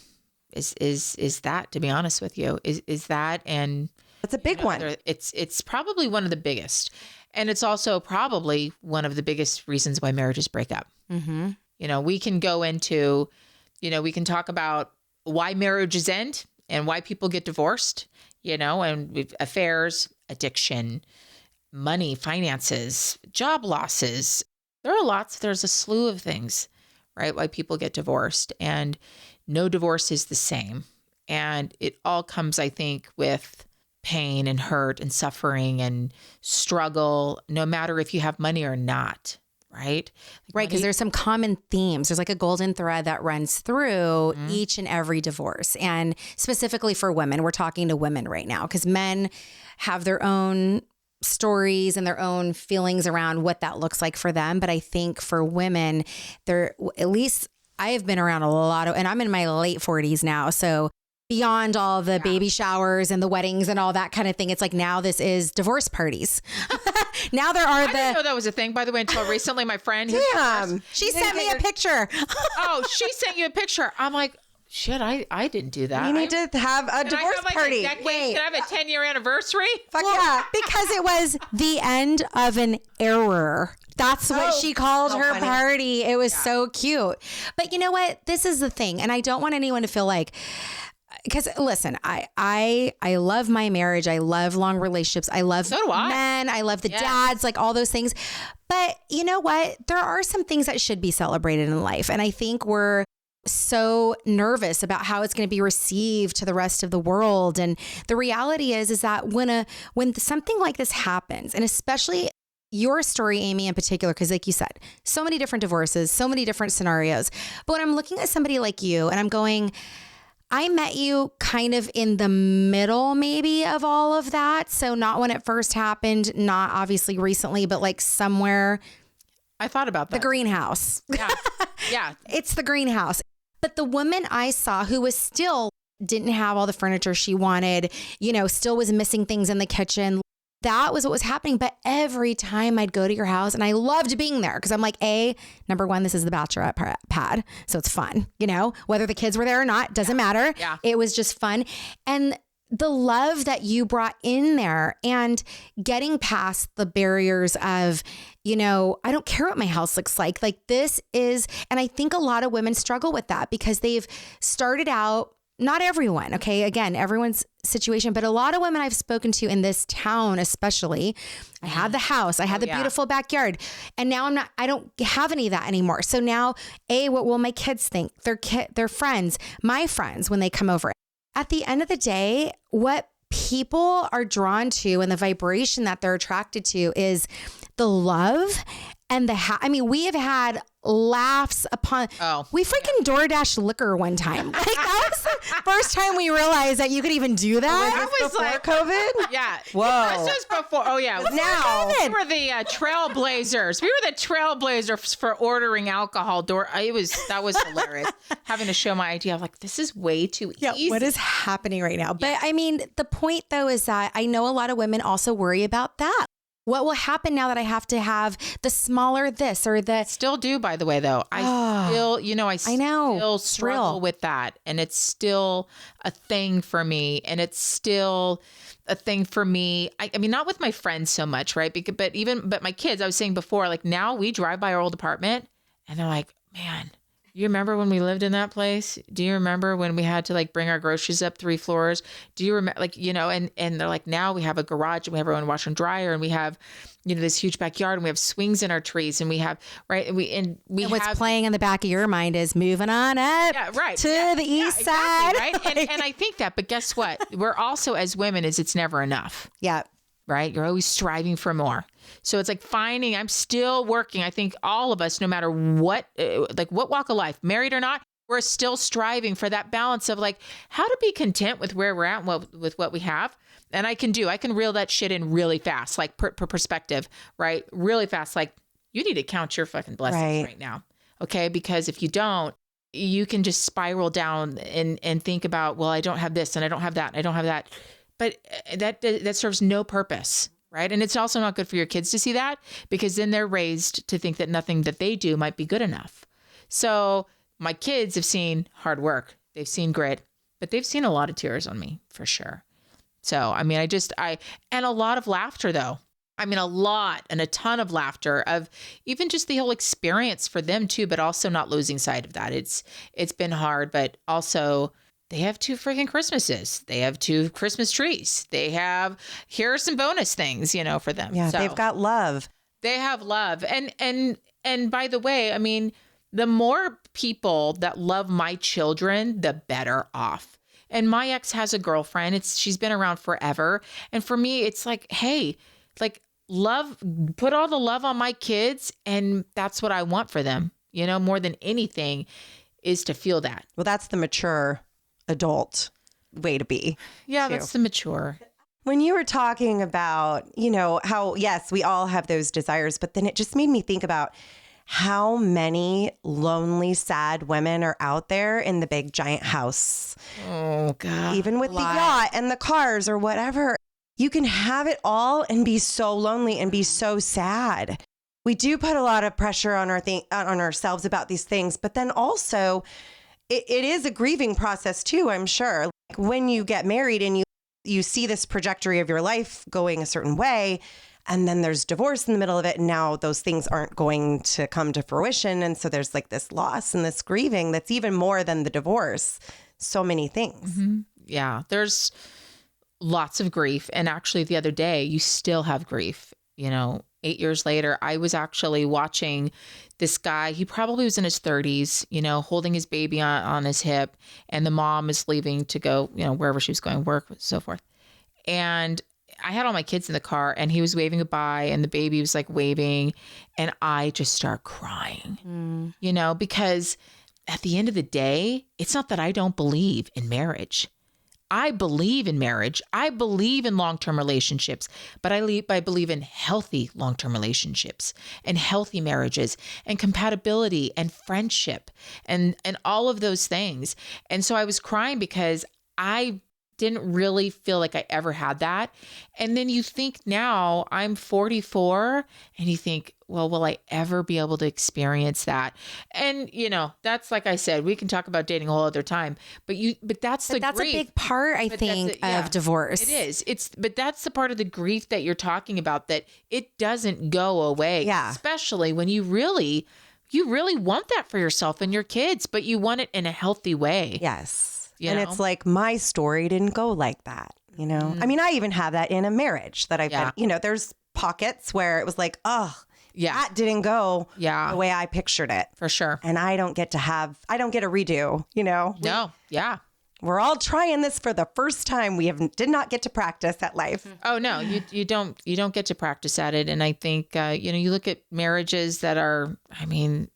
is that, to be honest with you, is that, and it's a big one. It's probably one of the biggest. And it's also probably one of the biggest reasons why marriages break up. Mm-hmm. We can go into, we can talk about why marriages end and why people get divorced, and affairs, addiction, money, finances, job losses. There's a slew of things, right? Why people get divorced, and no divorce is the same. And it all comes, I think, with pain and hurt and suffering and struggle, no matter if you have money or not. Right? Right. Because there's some common themes. There's like a golden thread that runs through each and every divorce. And specifically for women, we're talking to women right now because men have their own stories and their own feelings around what that looks like for them. But I think for women, at least I have been around a lot of, and I'm in my late 40s now. So beyond all the baby showers and the weddings and all that kind of thing, it's like now this is divorce parties. Now there are I didn't know that was a thing, by the way, until recently. My friend, she sent me a picture. Oh, she sent you a picture. I'm like, shit, I didn't do that. You need to have a divorce party. Can I have a 10-year anniversary? Yeah, because it was the end of an era. That's what she called her party. It was so cute. But you know what? This is the thing. And I don't want anyone to feel like, because listen, I love my marriage. I love long relationships. I love men. I love the dads, like all those things. But you know what? There are some things that should be celebrated in life. And I think we're so nervous about how it's going to be received to the rest of the world. And the reality is that when something like this happens, and especially your story, Amy, in particular, because like you said, so many different divorces, so many different scenarios. But when I'm looking at somebody like you and I'm going, I met you kind of in the middle maybe of all of that. So not when it first happened, not obviously recently, but like somewhere. I thought about that. The greenhouse. Yeah. It's the greenhouse. But the woman I saw who was still didn't have all the furniture she wanted, still was missing things in the kitchen. That was what was happening. But every time I'd go to your house, and I loved being there because I'm like, number one, this is the bachelorette pad. So it's fun, whether the kids were there or not, doesn't matter. Yeah. It was just fun. And the love that you brought in there and getting past the barriers of, I don't care what my house looks like. Like this is, and I think a lot of women struggle with that because they've started out, not everyone, okay? Again, everyone's situation, but a lot of women I've spoken to in this town, especially, I had the house, I had the beautiful backyard, and now I don't have any of that anymore. So now, what will my kids think? Their friends, my friends, when they come over. At the end of the day, what people are drawn to and the vibration that they're attracted to is the love and we have had laughs upon. We freaking DoorDash liquor one time. Like that was the first time we realized that you could even do that. Was before COVID? Yeah. Whoa. This was before. Oh yeah. Now we were the trailblazers. We were the trailblazers for ordering alcohol. That was hilarious. Having to show my ID. I'm like, this is way too easy. What is happening right now? But I mean, the point though is that I know a lot of women also worry about that. What will happen now that I have to have the smaller this or the... Still do, by the way, though. I still struggle with that. And it's still a thing for me. And it's still a thing for me. I mean, not with my friends so much, right? But my kids, I was saying before, like now we drive by our old apartment and they're like, man, you remember when we lived in that place? Do you remember when we had to like bring our groceries up 3 floors? Do you remember and they're like, now we have a garage and we have our own washer and dryer and we have, this huge backyard and we have swings in our trees and we have, right. And what's playing in the back of your mind is moving on up to the east side. Exactly, right. And I think that, but guess what? We're also as women it's never enough. Yeah. Right. You're always striving for more. So it's like I'm still working. I think all of us, no matter what walk of life, married or not, we're still striving for that balance of like how to be content with where we're at and with what we have. And I can reel that shit in really fast, like per perspective, right? Really fast. Like you need to count your fucking blessings right now. Okay. Because if you don't, you can just spiral down and think about, well, I don't have this and I don't have that. And I don't have that. but that serves no purpose. Right. And it's also not good for your kids to see that, because then they're raised to think that nothing that they do might be good enough. So my kids have seen hard work. They've seen grit, but they've seen a lot of tears on me for sure. So, I mean, and a lot of laughter though. I mean, a lot and a ton of laughter of even just the whole experience for them too, but also not losing sight of that. It's been hard, but also they have 2 freaking Christmases. They have 2 Christmas trees. Here are some bonus things, for them. Yeah, so, they've got love. They have love. And by the way, I mean, the more people that love my children, the better off. And my ex has a girlfriend. She's been around forever. And for me, it's like, hey, like love, put all the love on my kids. And that's what I want for them, more than anything is to feel that. Well, that's the mature adult way to be. Yeah, too. That's the mature. When you were talking about, how, yes, we all have those desires, but then it just made me think about how many lonely, sad women are out there in the big giant house. Oh, God. Even with the yacht and the cars or whatever. You can have it all and be so lonely and be so sad. We do put a lot of pressure on on ourselves about these things, but then also it is a grieving process too, I'm sure. Like when you get married and you see this trajectory of your life going a certain way, and then there's divorce in the middle of it, and now those things aren't going to come to fruition. And so there's like this loss and this grieving that's even more than the divorce. So many things. Mm-hmm. Yeah, there's lots of grief. And actually the other day, you still have grief. 8 years later, I was actually watching this guy. He probably was in his 30s, holding his baby on his hip. And the mom is leaving to go, wherever she was going, work, so forth. And I had all my kids in the car and he was waving goodbye and the baby was like waving. And I just start crying, because at the end of the day, it's not that I don't believe in marriage. I believe in marriage. I believe in long-term relationships, but I believe in healthy long-term relationships and healthy marriages and compatibility and friendship and all of those things. And so I was crying because I didn't really feel like I ever had that. And then you think now I'm 44 and you think, well, will I ever be able to experience that? And that's like I said, we can talk about dating a whole other time, but that's grief. A big part, I think, of divorce. It is. But that's the part of the grief that you're talking about, that it doesn't go away. Yeah. Especially when you really want that for yourself and your kids, but you want it in a healthy way. Yes. It's like my story didn't go like that, Mm-hmm. I mean, I even have that in a marriage that I've been, there's pockets where it was like, oh, that didn't go the way I pictured it. For sure. And I don't get a redo, No. Yeah. We're all trying this for the first time. We did not get to practice at life. Oh, no, you don't get to practice at it. And I think, you look at marriages that are,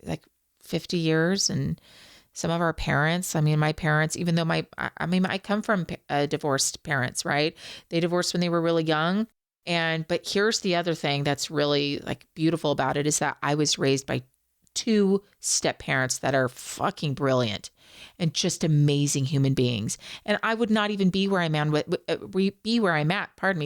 like 50 years and some of our parents, my parents, even though I come from divorced parents, right? They divorced when they were really young. But here's the other thing that's really like beautiful about it is that I was raised by 2 step parents that are fucking brilliant and just amazing human beings. And I would not even be where I'm at,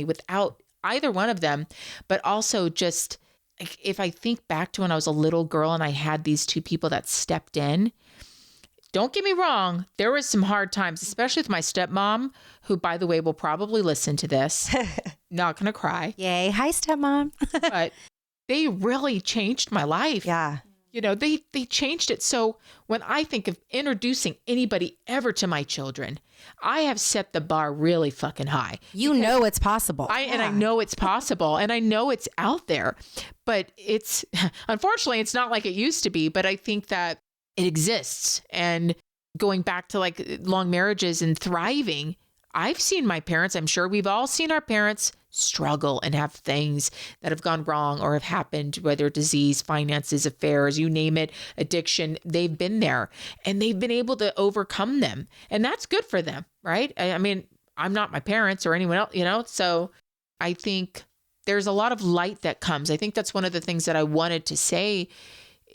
without either one of them. But also just if I think back to when I was a little girl and I had these 2 people that stepped in. Don't get me wrong. There was some hard times, especially with my stepmom, who, by the way, will probably listen to this. Not going to cry. Yay. Hi, stepmom. But they really changed my life. Yeah. They changed it. So when I think of introducing anybody ever to my children, I have set the bar really fucking high. Know it's possible. And I know it's possible and I know it's out there, but unfortunately, it's not like it used to be. But I think that it exists. And going back to like long marriages and thriving, I've seen my parents, I'm sure we've all seen our parents struggle and have things that have gone wrong or have happened, whether disease, finances, affairs, you name it, addiction. They've been there and they've been able to overcome them. And that's good for them, right? I'm not my parents or anyone else, so I think there's a lot of light that comes. I think that's one of the things that I wanted to say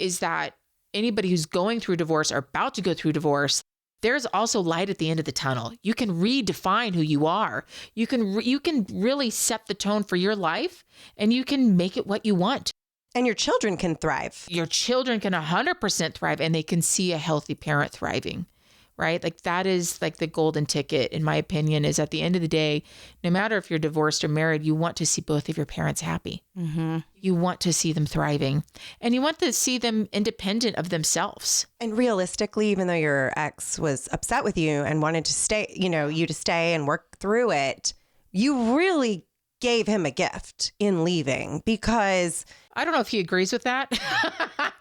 is that anybody who's going through divorce or about to go through divorce, there's also light at the end of the tunnel. You can redefine who you are. You can really set the tone for your life, and you can make it what you want. And your children can thrive. Your children can 100% thrive, and they can see a healthy parent thriving, right? Like that is like the golden ticket, in my opinion, is at the end of the day, no matter if you're divorced or married, you want to see both of your parents happy. Mm-hmm. You want to see them thriving, and you want to see them independent of themselves. And realistically, even though your ex was upset with you and wanted to stay, you to stay and work through it, you really gave him a gift in leaving, because I don't know if he agrees with that,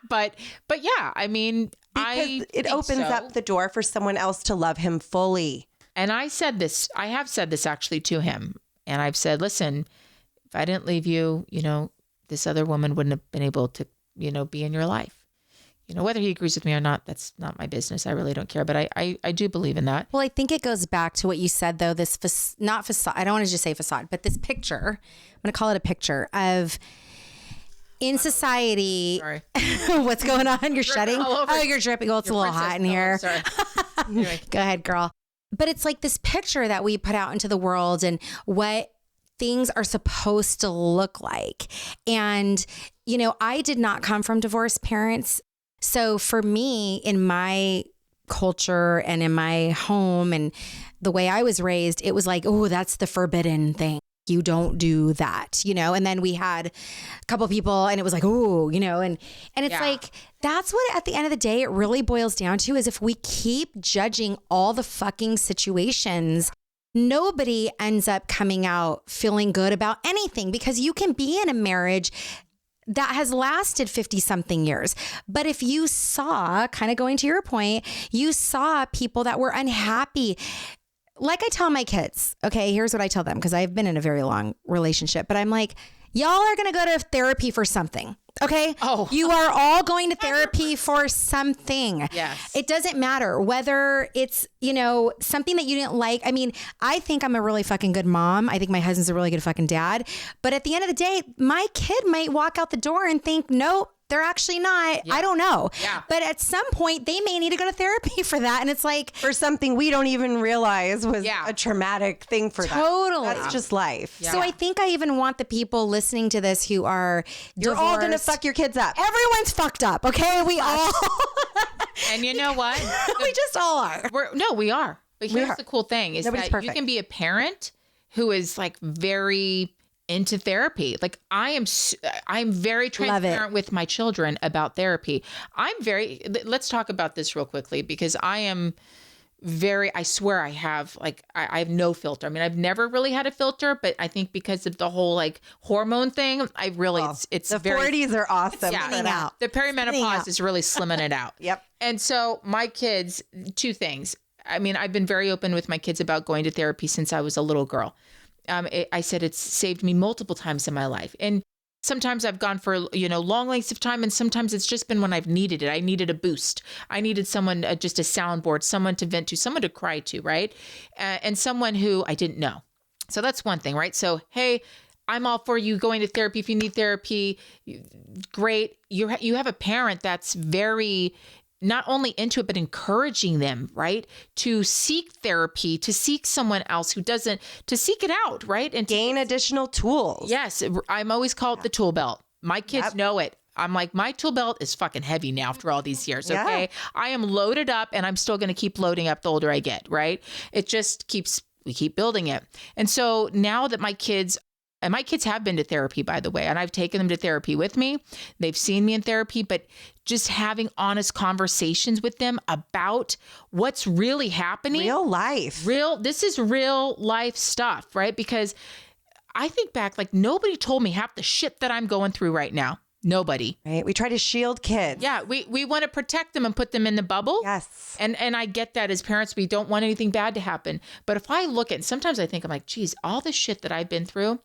but yeah, I mean, it opens up the door for someone else to love him fully. And I have said this actually to him. And I've said, listen, if I didn't leave you, this other woman wouldn't have been able to, be in your life. Whether he agrees with me or not, that's not my business. I really don't care. But I do believe in that. Well, I think it goes back to what you said, though, not facade. I don't want to just say facade, but this picture, I'm going to call it a picture of in society. Sorry. What's going on? You're shedding? Oh, you're dripping. Well, it's a little hot in here. Sorry. Anyway. Go ahead, girl. But it's like this picture that we put out into the world and what things are supposed to look like. And, I did not come from divorced parents. So for me, in my culture and in my home and the way I was raised, it was like, oh, that's the forbidden thing. You don't do that, and then we had a couple people and it was like, oh, and it's like, that's what at the end of the day, it really boils down to is if we keep judging all the fucking situations, nobody ends up coming out feeling good about anything, because you can be in a marriage that has lasted 50 something years. But if you saw, kind of going to your point, you saw people that were unhappy. Like I tell my kids, okay, here's what I tell them, because I've been in a very long relationship, but I'm like, y'all are going to go to therapy for something. Okay. Oh, you are all going to therapy for something. Yes. It doesn't matter whether it's, something that you didn't like. I mean, I think I'm a really fucking good mom. I think my husband's a really good fucking dad. But at the end of the day, my kid might walk out the door and think, nope, they're actually not. Yeah. I don't know. Yeah. But at some point they may need to go to therapy for that. And it's like, for something we don't even realize was a traumatic thing for them. Totally. That's just life. Yeah. So I think I even want the people listening to this who are You're divorced. all going to fuck your kids up. Everyone's fucked up. Okay. We all. And you know what? We just all are. We are. But here's the cool thing is Nobody's that perfect. You can be a parent who is like very into therapy. Like I'm very transparent with my children about therapy. Let's talk about this real quickly, because I swear I have no filter. I mean, I've never really had a filter, but I think because of the whole like hormone thing, it's the very 40s are awesome. Yeah, the perimenopause is really slimming it out. Yep. And so my kids, two things. I mean, I've been very open with my kids about going to therapy since I was a little girl. I said it's saved me multiple times in my life. And sometimes I've gone for, long lengths of time. And sometimes it's just been when I've needed it. I needed a boost. I needed someone, just a soundboard, someone to vent to, someone to cry to, right? And someone who I didn't know. So that's one thing, right? So, hey, I'm all for you going to therapy. If you need therapy, great. You have a parent that's very not only into it, but encouraging them, right? To seek therapy, to seek someone else who doesn't, to seek it out, right? And gain additional tools. Yes. I'm always called the tool belt. My kids know it. I'm like, my tool belt is fucking heavy now after all these years. Okay. Yeah. I am loaded up and I'm still going to keep loading up the older I get, right? It just we keep building it. And so now that my kids have been to therapy, by the way, and I've taken them to therapy with me. They've seen me in therapy, but just having honest conversations with them about what's really happening. Real life. This is real life stuff, right? Because I think back, like nobody told me half the shit that I'm going through right now. Nobody. Right. We try to shield kids. Yeah. We want to protect them and put them in the bubble. Yes. And I get that as parents, we don't want anything bad to happen. But if I look at, sometimes I think I'm like, geez, all the shit that I've been through,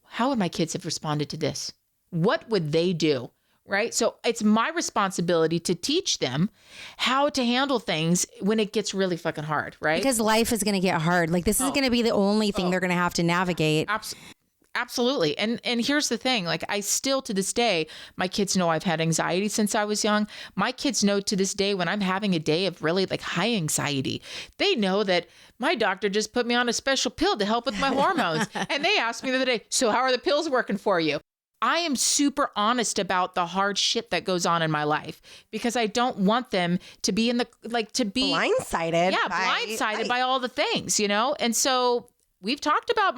how would my kids have responded to this? What would they do? Right. So it's my responsibility to teach them how to handle things when it gets really fucking hard. Right. Because life is going to get hard. Like this is going to be the only thing they're going to have to navigate. Absolutely. And here's the thing, like I still to this day, my kids know I've had anxiety since I was young. My kids know to this day when I'm having a day of really like high anxiety, they know that my doctor just put me on a special pill to help with my hormones. And they asked me the other day, so how are the pills working for you? I am super honest about the hard shit that goes on in my life because I don't want them to be blindsided. Yeah, blindsided by all the things, you know? And so we've talked about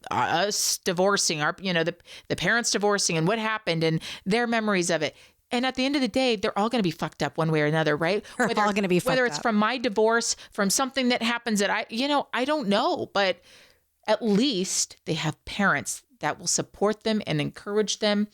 us divorcing, the parents divorcing and what happened and their memories of it. And at the end of the day, they're all going to be fucked up one way or another, right? We're all going to be fucked up. Whether it's from my divorce, from something that happens that I don't know, but at least they have parents that will support them and encourage them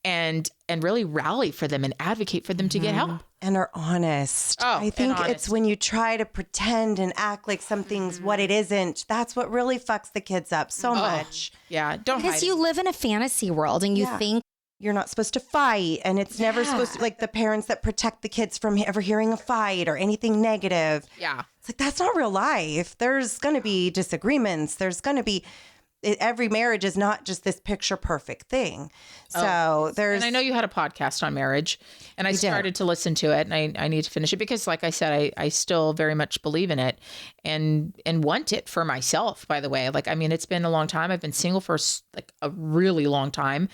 and really rally for them and advocate for them to get help. And are honest. Oh, I think it's when you try to pretend and act like something's what it isn't. That's what really fucks the kids up so much. Yeah, don't because you live in a fantasy world and you think you're not supposed to fight, and it's never supposed to, like the parents that protect the kids from ever hearing a fight or anything negative. Yeah. It's like, that's not real life. There's going to be disagreements. There's going to be, every marriage is not just this picture perfect thing. So and I know you had a podcast on marriage and I started to listen to it and I need to finish it because like I said, I still very much believe in it and want it for myself, by the way. Like, I mean, it's been a long time. I've been single for like a really long time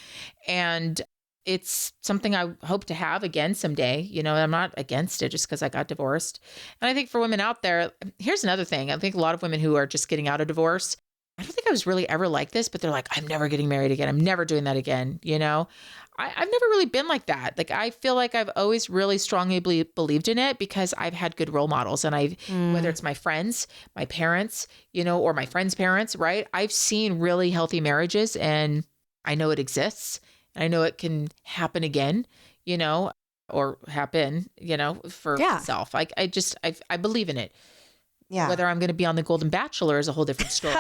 and it's something I hope to have again someday. You know, I'm not against it just because I got divorced. And I think for women out there, here's another thing. I think a lot of women who are just getting out of divorce, I don't think I was really ever like this, but they're like, I'm never getting married again. I'm never doing that again. You know, I've never really been like that. Like, I feel like I've always really strongly believed in it because I've had good role models and whether it's my friends, my parents, you know, or my friends' parents, right? I've seen really healthy marriages and I know it exists and I know it can happen again, you know, or happen, you know, for myself. I believe in it. Yeah. Whether I'm going to be on The Golden Bachelor is a whole different story.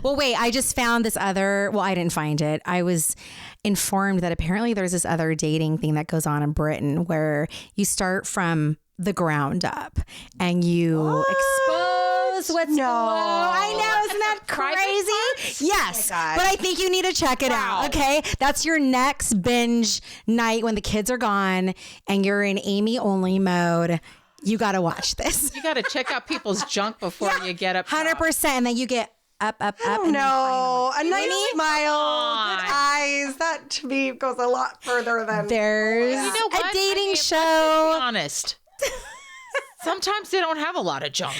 Well, wait, I just found this other, I didn't find it. I was informed that apparently there's this other dating thing that goes on in Britain where you start from the ground up and you expose what's below. I know, isn't that crazy? Yes, but I think you need to check it out, okay? That's your next binge night when the kids are gone and you're in Amy only mode. You got to watch this. You got to check out people's junk before you get up. 100%. And then you get up. Oh, no. A nice smile, good eyes. That to me goes a lot further than. There's a dating show. Let's be honest. Sometimes they don't have a lot of junk.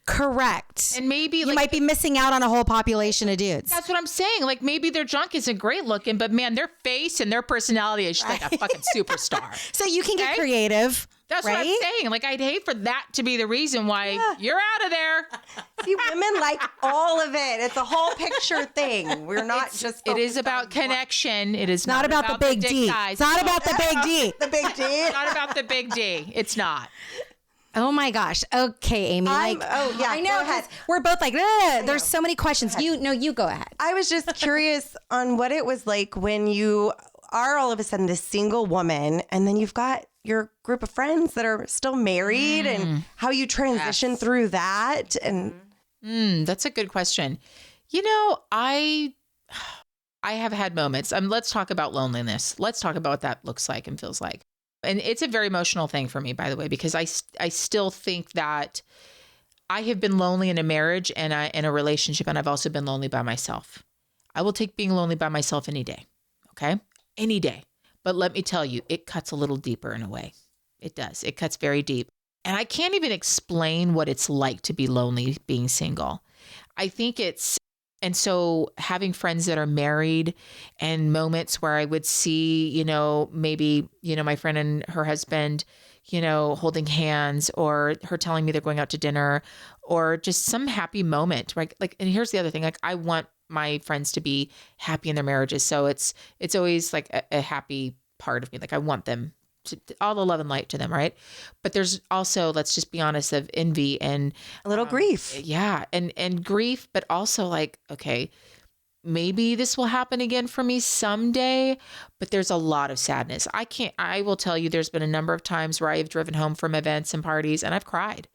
Correct. And maybe you might be missing out on a whole population of dudes. That's what I'm saying. Like maybe their junk isn't great looking, but man, their face and their personality is just like a fucking superstar. So you can get creative. That's what I'm saying. Like I'd hate for that to be the reason why you're out of there. See, women like all of it. It's a whole picture thing. We're not just. It is about connection. It is not about the big D. It's not about the big D. The big D. It's not about the big D. It's not. Oh my gosh. Okay, Amy. I know. We're both like, there's so many questions. You go ahead. I was just curious on what it was like when you are all of a sudden this single woman and then you've got your group of friends that are still married and how you transition through that. And that's a good question. You know, I have had moments. Let's talk about loneliness. Let's talk about what that looks like and feels like. And it's a very emotional thing for me, by the way, because I still think that I have been lonely in a marriage and in a relationship, and I've also been lonely by myself. I will take being lonely by myself any day, okay? Any day. But let me tell you, it cuts a little deeper in a way. It does. It cuts very deep. And I can't even explain what it's like to be lonely being single. I think and so having friends that are married and moments where I would see, you know, maybe, you know, my friend and her husband, you know, holding hands or her telling me they're going out to dinner or just some happy moment, right? Like, and here's the other thing, like I want my friends to be happy in their marriages. So it's always like a happy part of me. Like I want them to all the love and light to them. Right. But there's also, let's just be honest, of envy and a little grief. Yeah. And grief, but also like, okay, maybe this will happen again for me someday, but there's a lot of sadness. I will tell you, there's been a number of times where I've driven home from events and parties and I've cried.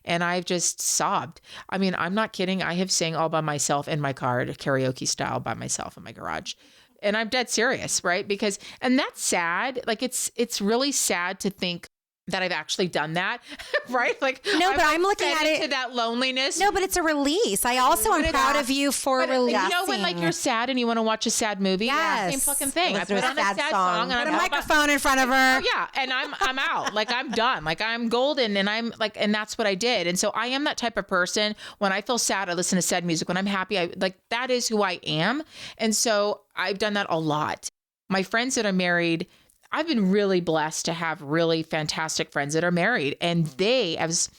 And I've just sobbed. I mean, I'm not kidding. I have sang all by myself in my car, karaoke style by myself in my garage. And I'm dead serious, right? Because, and that's sad. Like it's really sad to think that I've actually done that, right? Like, no, but I'm looking at it to that loneliness. No, but it's a release. I also am proud of you for releasing. You know when like you're sad and you want to watch a sad movie? Yes. Same fucking thing. I Listen put to on a sad song and Put a microphone in front of her. Oh, yeah, and I'm out. Like I'm done. Like I'm golden, and I'm like, and that's what I did. And so I am that type of person. When I feel sad, I listen to sad music. When I'm happy, I like that is who I am. And so I've done that a lot. My friends that are married, I've been really blessed to have really fantastic friends that are married, and they, as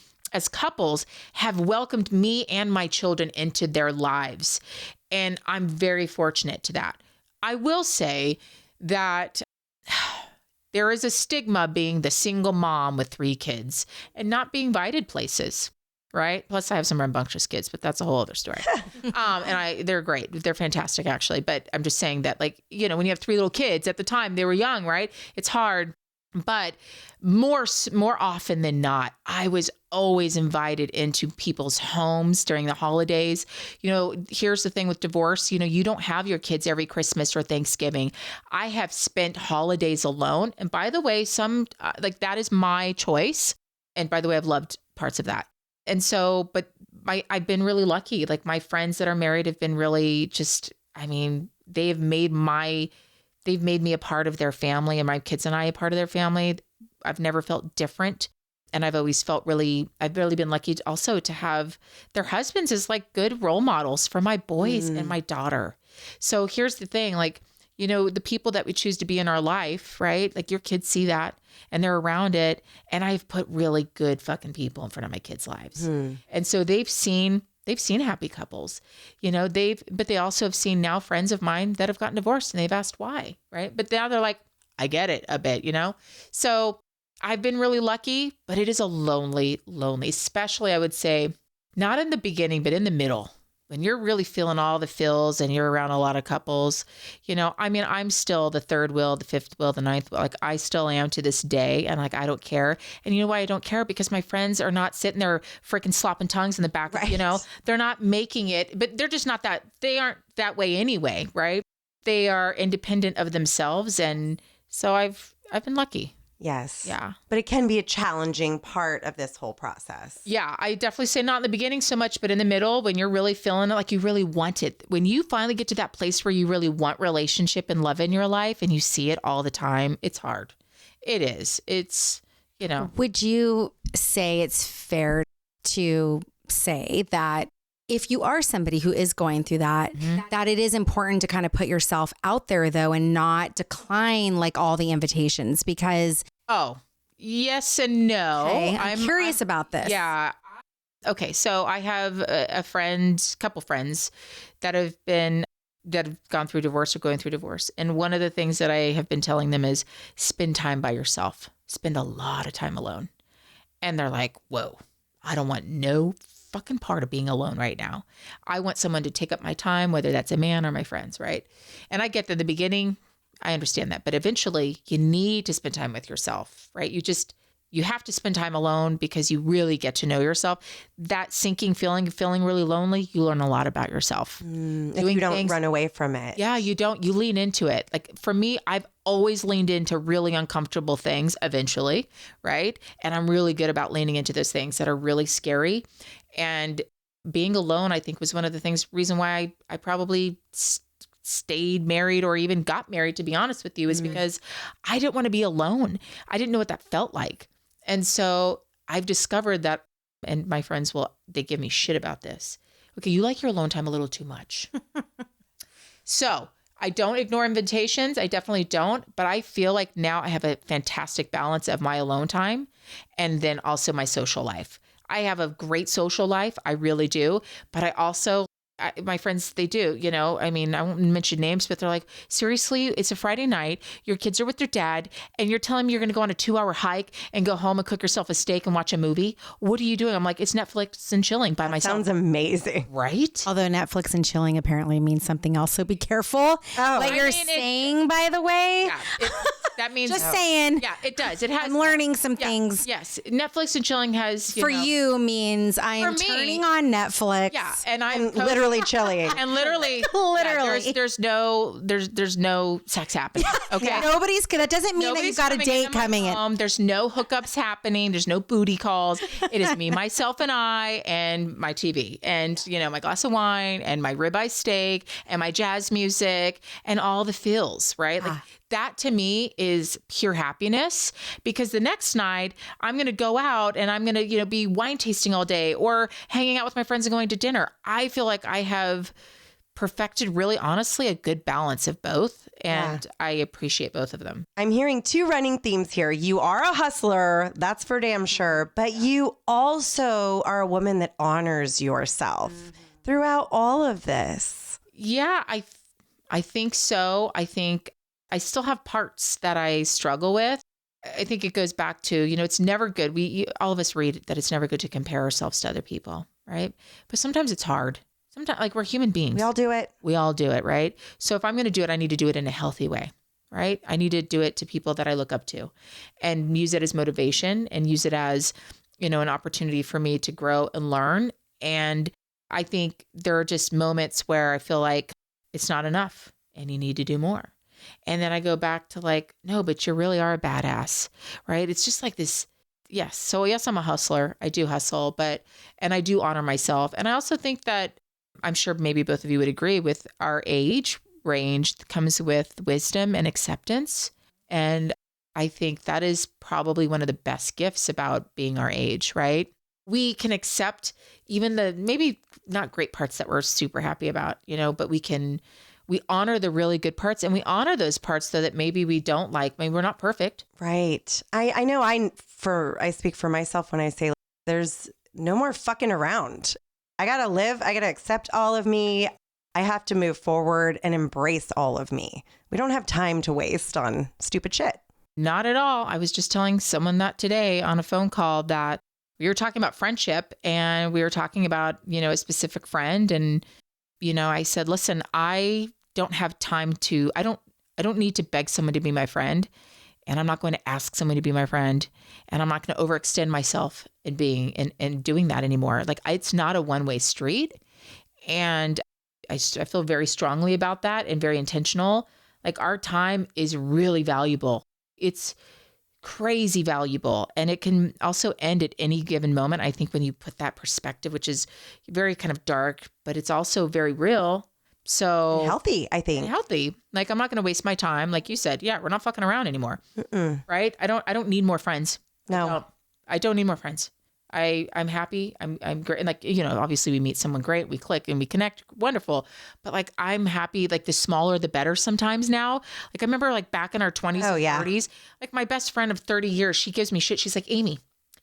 couples, have welcomed me and my children into their lives. And I'm very fortunate to that. I will say that there is a stigma being the single mom with 3 kids and not being invited places. Right. Plus I have some rambunctious kids, but that's a whole other story. And they're great. They're fantastic, actually. But I'm just saying that, like, you know, when you have 3 little kids at the time, they were young, right? It's hard. But more often than not, I was always invited into people's homes during the holidays. You know, here's the thing with divorce. You know, you don't have your kids every Christmas or Thanksgiving. I have spent holidays alone. And by the way, like that is my choice. And by the way, I've loved parts of that. And so, but I've been really lucky. Like my friends that are married have been really just, I mean, they've made me a part of their family, and my kids and I a part of their family. I've never felt different. And I've always felt I've really been lucky also to have their husbands as like good role models for my boys and my daughter. So here's the thing, like, you know, the people that we choose to be in our life, right? Like your kids see that and they're around it. And I've put really good fucking people in front of my kids' lives. And so they've seen happy couples, you know, but they also have seen now friends of mine that have gotten divorced and they've asked why, right? But now they're like, I get it a bit, you know? So I've been really lucky, but it is a lonely, especially I would say, not in the beginning, but in the middle. When you're really feeling all the feels and you're around a lot of couples, you know, I mean, I'm still the 3rd wheel, the 5th wheel, the 9th wheel. Like I still am to this day. And like, I don't care. And you know why I don't care? Because my friends are not sitting there freaking slopping tongues in the back, right. You know, they're not making it, but they're just not that, they aren't that way anyway. Right. They are independent of themselves. And so I've been lucky. Yes. Yeah. But it can be a challenging part of this whole process. Yeah. I definitely say not in the beginning so much, but in the middle, when you're really feeling it, like you really want it. When you finally get to that place where you really want relationship and love in your life and you see it all the time, it's hard. It is. It's, you know. Would you say it's fair to say that if you are somebody who is going through that, that it is important to kind of put yourself out there though and not decline like all the invitations because... Oh, yes and no. Okay. I'm curious about this. Yeah. Okay. So I have couple friends that have gone through divorce or going through divorce. And one of the things that I have been telling them is spend time by yourself, spend a lot of time alone. And they're like, whoa, I don't want no fucking part of being alone right now. I want someone to take up my time, whether that's a man or my friends. Right. And I get that in the beginning, I understand that, but eventually you need to spend time with yourself, right? You have to spend time alone because you really get to know yourself. That sinking feeling really lonely, you learn a lot about yourself. If you don't run away from it. Yeah, you don't. You lean into it. Like for me, I've always leaned into really uncomfortable things eventually, right? And I'm really good about leaning into those things that are really scary. And being alone, I think, was one of the reason why I probably stayed married or even got married, to be honest with you, is because I didn't want to be alone. I didn't know what that felt like. And so I've discovered that, and my friends they give me shit about this. Okay, you like your alone time a little too much. So I don't ignore invitations. I definitely don't. But I feel like now I have a fantastic balance of my alone time and then also my social life. I have a great social life. I really do. But I also... my friends, they do, you know, I mean, I won't mention names, but they're like, seriously, it's a Friday night. Your kids are with their dad and you're telling me you're going to go on a 2-hour hike and go home and cook yourself a steak and watch a movie. What are you doing? I'm like, it's Netflix and chilling by myself. Sounds amazing. Right? Although Netflix and chilling apparently means something else. So be careful what you're saying, by the way. Yeah, That means just saying. Yeah, it does. It has. I'm learning some things. Yes, Netflix and chilling has you means I am turning on Netflix. Yeah, and I'm literally chilling. And literally, there's no sex happening. Okay, that doesn't mean that you've got a date coming in. There's no hookups happening. There's no booty calls. It is me, myself, and I, and my TV, and my glass of wine, and my ribeye steak, and my jazz music, and all the feels. Right, like that to me is pure happiness. Because the next night I'm going to go out and I'm going to be wine tasting all day or hanging out with my friends and going to dinner. I feel like I have perfected, really honestly, a good balance of both. And I appreciate both of them. I'm hearing two running themes here. You are a hustler, that's for damn sure, but you also are a woman that honors yourself throughout all of this. Yeah, I think so. I think I still have parts that I struggle with. I think it goes back to, it's never good. All of us read that it's never good to compare ourselves to other people, right? But sometimes it's hard. Sometimes, like, we're human beings. We all do it. We all do it, right? So if I'm going to do it, I need to do it in a healthy way, right? I need to do it to people that I look up to and use it as motivation and use it as, an opportunity for me to grow and learn. And I think there are just moments where I feel like it's not enough and you need to do more. And then I go back to like, no, but you really are a badass, right? It's just like this. Yes. So yes, I'm a hustler. I do hustle, and I do honor myself. And I also think that I'm sure maybe both of you would agree with our age range comes with wisdom and acceptance. And I think that is probably one of the best gifts about being our age, right? We can accept even the maybe not great parts that we're super happy about, but we honor the really good parts, and we honor those parts though that maybe we don't like. Maybe we're not perfect. Right. I know I speak for myself when I say there's no more fucking around. I got to live. I got to accept all of me. I have to move forward and embrace all of me. We don't have time to waste on stupid shit. Not at all. I was just telling someone that today on a phone call that we were talking about friendship, and we were talking about, a specific friend. And, I said, listen, I don't have time I don't need to beg someone to be my friend. And I'm not going to ask someone to be my friend. And I'm not going to overextend myself in being and doing that anymore. Like, it's not a one-way street. And I feel very strongly about that and very intentional. Like, our time is really valuable. It's crazy valuable. And it can also end at any given moment. I think when you put that perspective, which is very kind of dark, but it's also very real. So healthy, I think. Healthy. Like, I'm not going to waste my time. Like you said, we're not fucking around anymore. Right? I don't need more friends. No, I don't need more friends. I'm happy. I'm great. And like, obviously we meet someone great, we click and we connect. Wonderful. But like, I'm happy, like the smaller, the better sometimes now. Like, I remember like back in our 20s and 30s, like my best friend of 30 years, she gives me shit. She's like, Amy,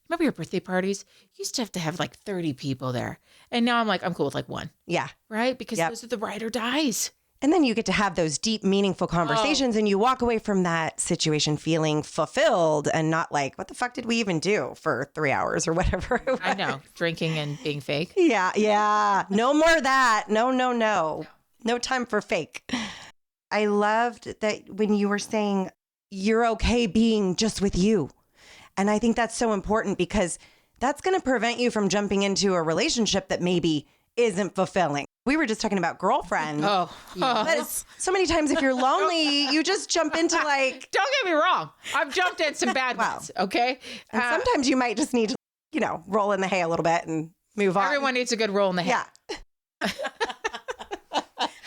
remember your birthday parties? You used to have like 30 people there. And now I'm like, I'm cool with like one. Yeah. Right? Because those are the ride or dies. And then you get to have those deep, meaningful conversations and you walk away from that situation feeling fulfilled and not like, what the fuck did we even do for 3 hours or whatever? I know. Drinking and being fake. Yeah. No more of that. No. No time for fake. I loved that when you were saying you're okay being just with you. And I think that's so important because that's going to prevent you from jumping into a relationship that maybe isn't fulfilling. We were just talking about girlfriends. But it's so many times if you're lonely, you just jump into like... Don't get me wrong. I've jumped in some bad ones, okay? And sometimes you might just need to, roll in the hay a little bit and move on. Everyone needs a good roll in the hay. Yeah.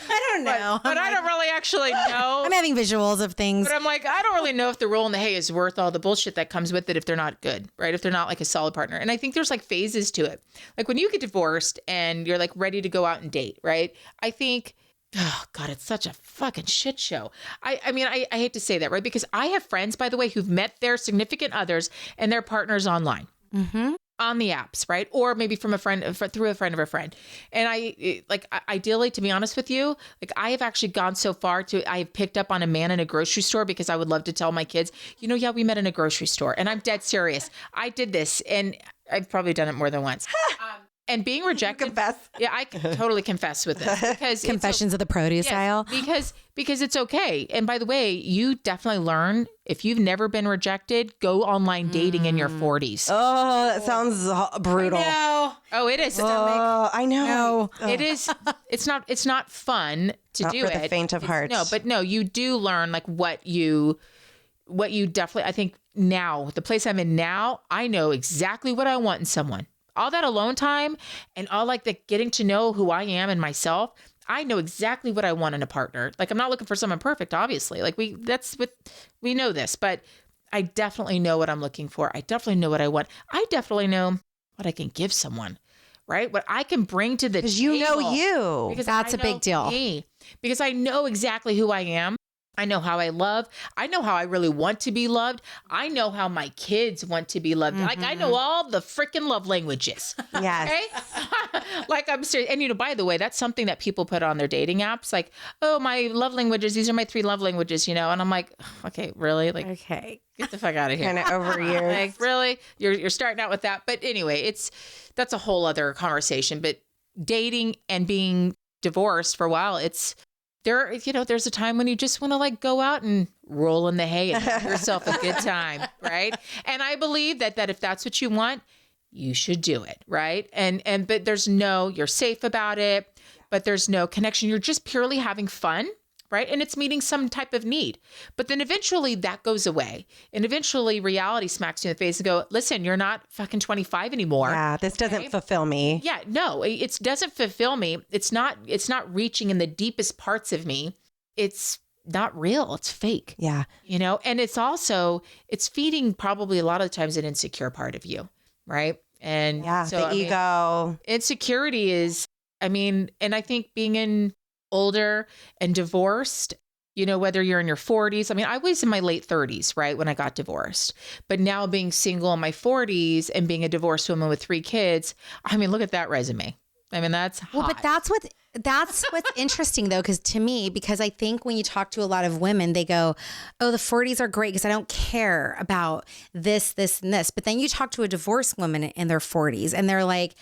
I don't know. But I don't really actually know. I'm having visuals of things. But I'm like, I don't really know if the roll in the hay is worth all the bullshit that comes with it if they're not good, right? If they're not like a solid partner. And I think there's like phases to it. Like when you get divorced and you're like ready to go out and date, right? I think, oh God, it's such a fucking shit show. I mean, I hate to say that, right? Because I have friends, by the way, who've met their significant others and their partners online. Mm-hmm. On the apps, right? Or maybe from a friend, through a friend of a friend. And ideally, to be honest with you, like I have actually gone so far I have picked up on a man in a grocery store because I would love to tell my kids, we met in a grocery store. And I'm dead serious. I did this and I've probably done it more than once. And being rejected. Confess. Yeah, I can totally confess with this because Confessions of the Produce aisle. Because it's okay. And by the way, you definitely learn if you've never been rejected, go online dating in your 40s. Oh, that sounds brutal. Oh, it is. I know. No, it is. It's not fun to Not do for it. the faint of heart. No, you do learn like what you definitely. I think now the place I'm in now, I know exactly what I want in someone. All that alone time and all like the getting to know who I am and myself. I know exactly what I want in a partner. Like I'm not looking for someone perfect, obviously. Like we know this, but I definitely know what I'm looking for. I definitely know what I want. I definitely know what I can give someone, right? What I can bring to the table. Because you know you. Because That's a big deal. Me. Because I know exactly who I am. I know how I love. I know how I really want to be loved. I know how my kids want to be loved. Like I know all the freaking love languages. Yes. Okay? Like I'm serious. And by the way, that's something that people put on their dating apps. Like, oh, my love languages. These are my 3 love languages, And I'm like, okay, really? Like, Okay. get the fuck out of here. Kind of over years. Like, really? You're starting out with that. But anyway, that's a whole other conversation. But dating and being divorced for a while, there's a time when you just want to like go out and roll in the hay and have yourself a good time, right? And I believe that if that's what you want, you should do it, right? But you're safe about it, but there's no connection. You're just purely having fun, right? And it's meeting some type of need. But then eventually that goes away. And eventually reality smacks you in the face and go, listen, you're not fucking 25 anymore. Yeah, this doesn't fulfill me. Yeah, no, it doesn't fulfill me. It's not reaching in the deepest parts of me. It's not real. It's fake. Yeah. And it's feeding probably a lot of the times an insecure part of you. Right. And the ego. Insecurity is, and I think being older and divorced, whether you're in your 40s. I was in my late 30s, right, when I got divorced. But now being single in my 40s and being a divorced woman with 3 kids, look at that resume. That's hot. Well, but that's what's interesting though, because I think when you talk to a lot of women, they go, oh, the 40s are great because I don't care about this, this, and this. But then you talk to a divorced woman in their 40s and they're like,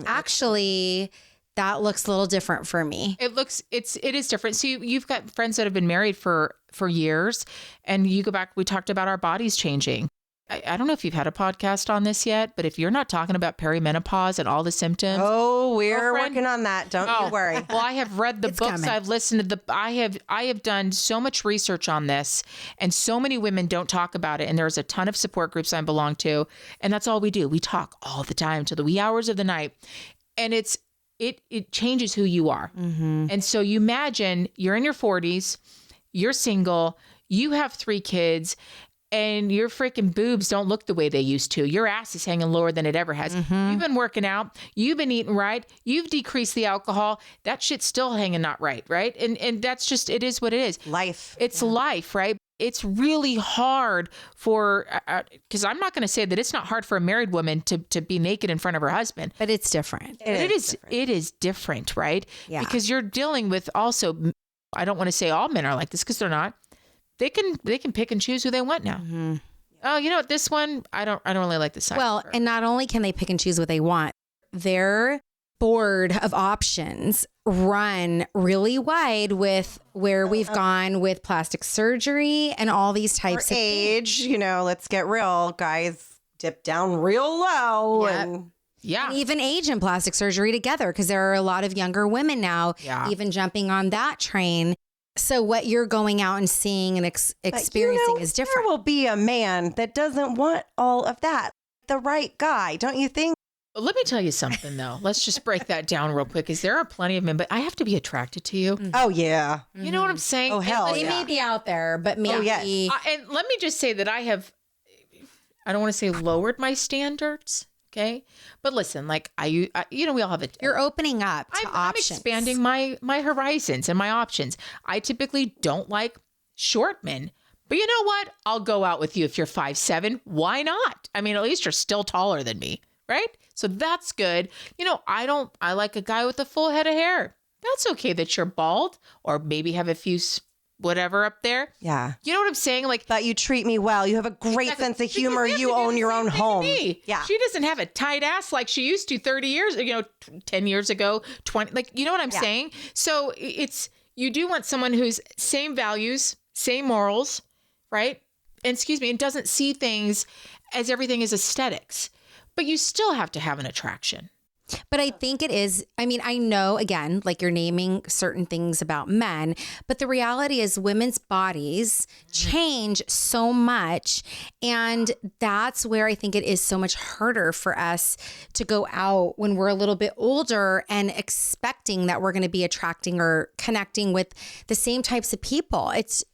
actually, that looks a little different for me. It is different. So you've got friends that have been married for years and you go back, we talked about our bodies changing. I don't know if you've had a podcast on this yet, but if you're not talking about perimenopause and all the symptoms. Oh, we're working on that. Don't you worry. Well, I have read the books. Coming. I've listened to I have done so much research on this and so many women don't talk about it. And there's a ton of support groups I belong to. And that's all we do. We talk all the time till the wee hours of the night. And it changes who you are. Mm-hmm. And so you imagine you're in your 40s, you're single, you have 3 kids, and your freaking boobs don't look the way they used to. Your ass is hanging lower than it ever has. Mm-hmm. You've been working out. You've been eating right. You've decreased the alcohol. That shit's still hanging not right, right? And that's just, it is what it is. Life. It's life, right? It's really hard for, because I'm not going to say that it's not hard for a married woman to be naked in front of her husband. But it's different. It is different, right? Yeah. Because you're dealing with also, I don't want to say all men are like this because they're not. They can pick and choose who they want now. Mm-hmm. Oh, you know what? This one, I don't really like this side. Well, and not only can they pick and choose what they want, their board of options run really wide with where we've gone with plastic surgery and all these types of age. Things. Let's get real. Guys dip down real low. Yep. And even age and plastic surgery together because there are a lot of younger women now even jumping on that train. So what you're going out and seeing and experiencing is different. There will be a man that doesn't want all of that. The right guy, don't you think? Let me tell you something, though. Let's just break that down real quick because there are plenty of men, but I have to be attracted to you. Mm-hmm. Oh, yeah. You know what I'm saying? Oh, hell They may be out there, but maybe. Oh, yes. And let me just say that I don't want to say lowered my standards. Okay. But listen, like we all have it. You're opening up to options. I'm expanding my horizons and my options. I typically don't like short men, but you know what? I'll go out with you if you're 5'7". Why not? At least you're still taller than me. Right. So that's good. I like a guy with a full head of hair. That's okay that you're bald or maybe have a few whatever up there. Yeah. You know what I'm saying? Like, that you treat me well. You have a great sense of humor. You own your own home. Yeah. She doesn't have a tight ass like she used to 30 years, 10 years ago, 20, like, you know what I'm saying? So you do want someone who's same values, same morals, right? And doesn't see things as everything is aesthetics, but you still have to have an attraction. But I think it is, I know, again, like you're naming certain things about men, but the reality is women's bodies change so much. And that's where I think it is so much harder for us to go out when we're a little bit older and expecting that we're going to be attracting or connecting with the same types of people. It's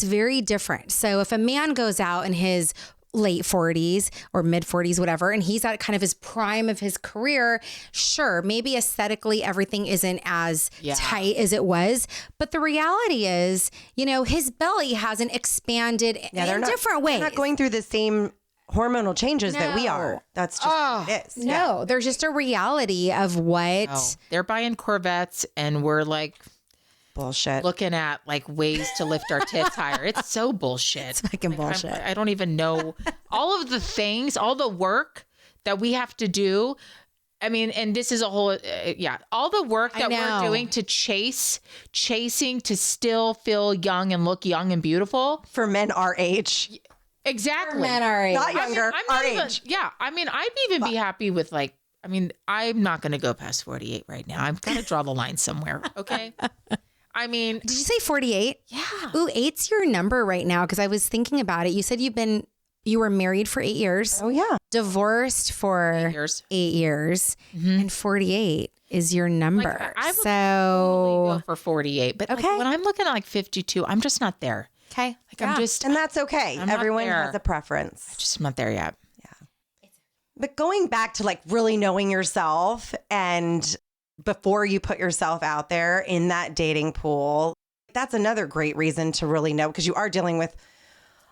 very different. So if a man goes out in his late 40s or mid 40s, whatever, and he's at kind of his prime of his career, sure, maybe aesthetically everything isn't as tight as it was, but the reality is, his belly hasn't expanded in different ways. They're not going through the same hormonal changes that we are. That's just what it is. No, there's just a reality of what... No. They're buying Corvettes and we're like... bullshit. Looking at like ways to lift our tits higher. It's so bullshit. It's fucking bullshit. I don't even know all of the things, all the work that we have to do. And this is a whole, all the work that we're doing to chasing to still feel young and look young and beautiful. For men our age. Exactly. For men our age. Not younger, our age. I'd even be happy with I'm not going to go past 48 right now. I'm going to draw the line somewhere. Okay. Did you say 48? Yeah. Ooh, 8's your number right now. Cause I was thinking about it. You said you were married for 8 years. Oh yeah. Divorced for 8 years. Mm-hmm. And 48 is your number. I would totally go for 48, but when I'm looking at 52, I'm just not there. Okay. And that's okay. Everyone has a preference. Just not there yet. Yeah. But going back to really knowing yourself and before you put yourself out there in that dating pool, that's another great reason to really know, because you are dealing with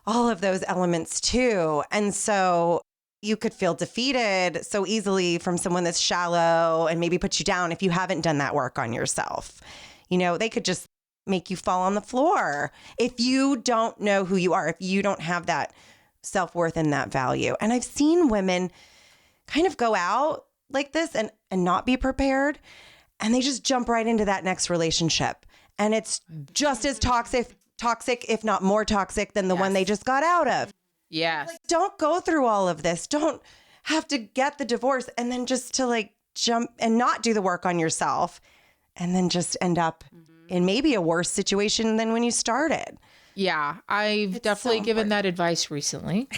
all of those elements too. And so you could feel defeated so easily from someone that's shallow and maybe put you down if you haven't done that work on yourself. They could just make you fall on the floor if you don't know who you are, if you don't have that self-worth and that value. And I've seen women kind of go out like this and not be prepared, and they just jump right into that next relationship, and it's just as toxic, if not more toxic than the one they just got out of. Yes. Don't go through all of this. Don't have to get the divorce and then just to jump and not do the work on yourself, and then just end up in maybe a worse situation than when you started. Yeah, I've definitely given that advice recently.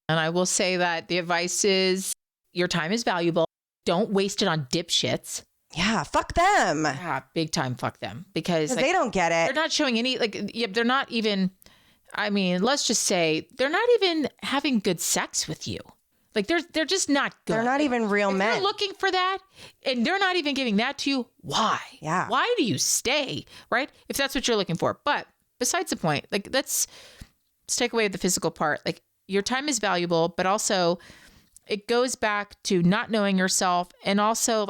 And I will say that the advice is your time is valuable. Don't waste it on dipshits. Yeah, fuck them. Yeah, big time fuck them. Because they don't get it. They're not showing any, they're not even, let's just say, they're not even having good sex with you. They're just not good. They're not even real men. If you're looking for that, and they're not even giving that to you, why? Yeah. Why do you stay, right? If that's what you're looking for. But besides the point, let's take away the physical part. Your time is valuable, but also it goes back to not knowing yourself. And also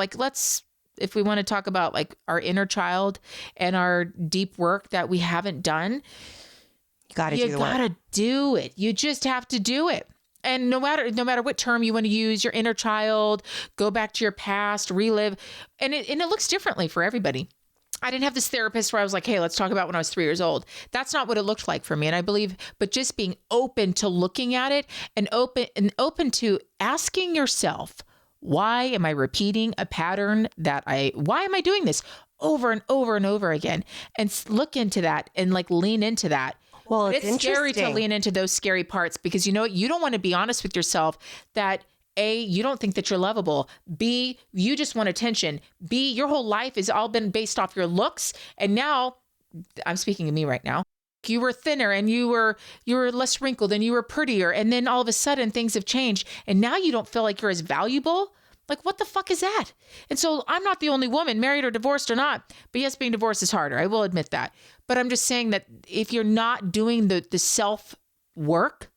if we want to talk about our inner child and our deep work that we haven't done, you gotta do it. You just have to do it. And no matter what term you want to use, your inner child, go back to your past, relive. And it looks differently for everybody. I didn't have this therapist where I was like, hey, let's talk about when I was 3 years old. That's not what it looked like for me. And I believe, but just being open to looking at it and open to asking yourself, why am I repeating a pattern why am I doing this over and over and over again? And look into that and lean into that. Well, it's scary to lean into those scary parts because you know what? You don't want to be honest with yourself that A, you don't think that you're lovable. B, you just want attention. B, your whole life has all been based off your looks. And now, I'm speaking of me right now, you were thinner and you were less wrinkled and you were prettier. And then all of a sudden things have changed. And now you don't feel like you're as valuable. What the fuck is that? And so I'm not the only woman, married or divorced or not. But yes, being divorced is harder. I will admit that. But I'm just saying that if you're not doing the self work,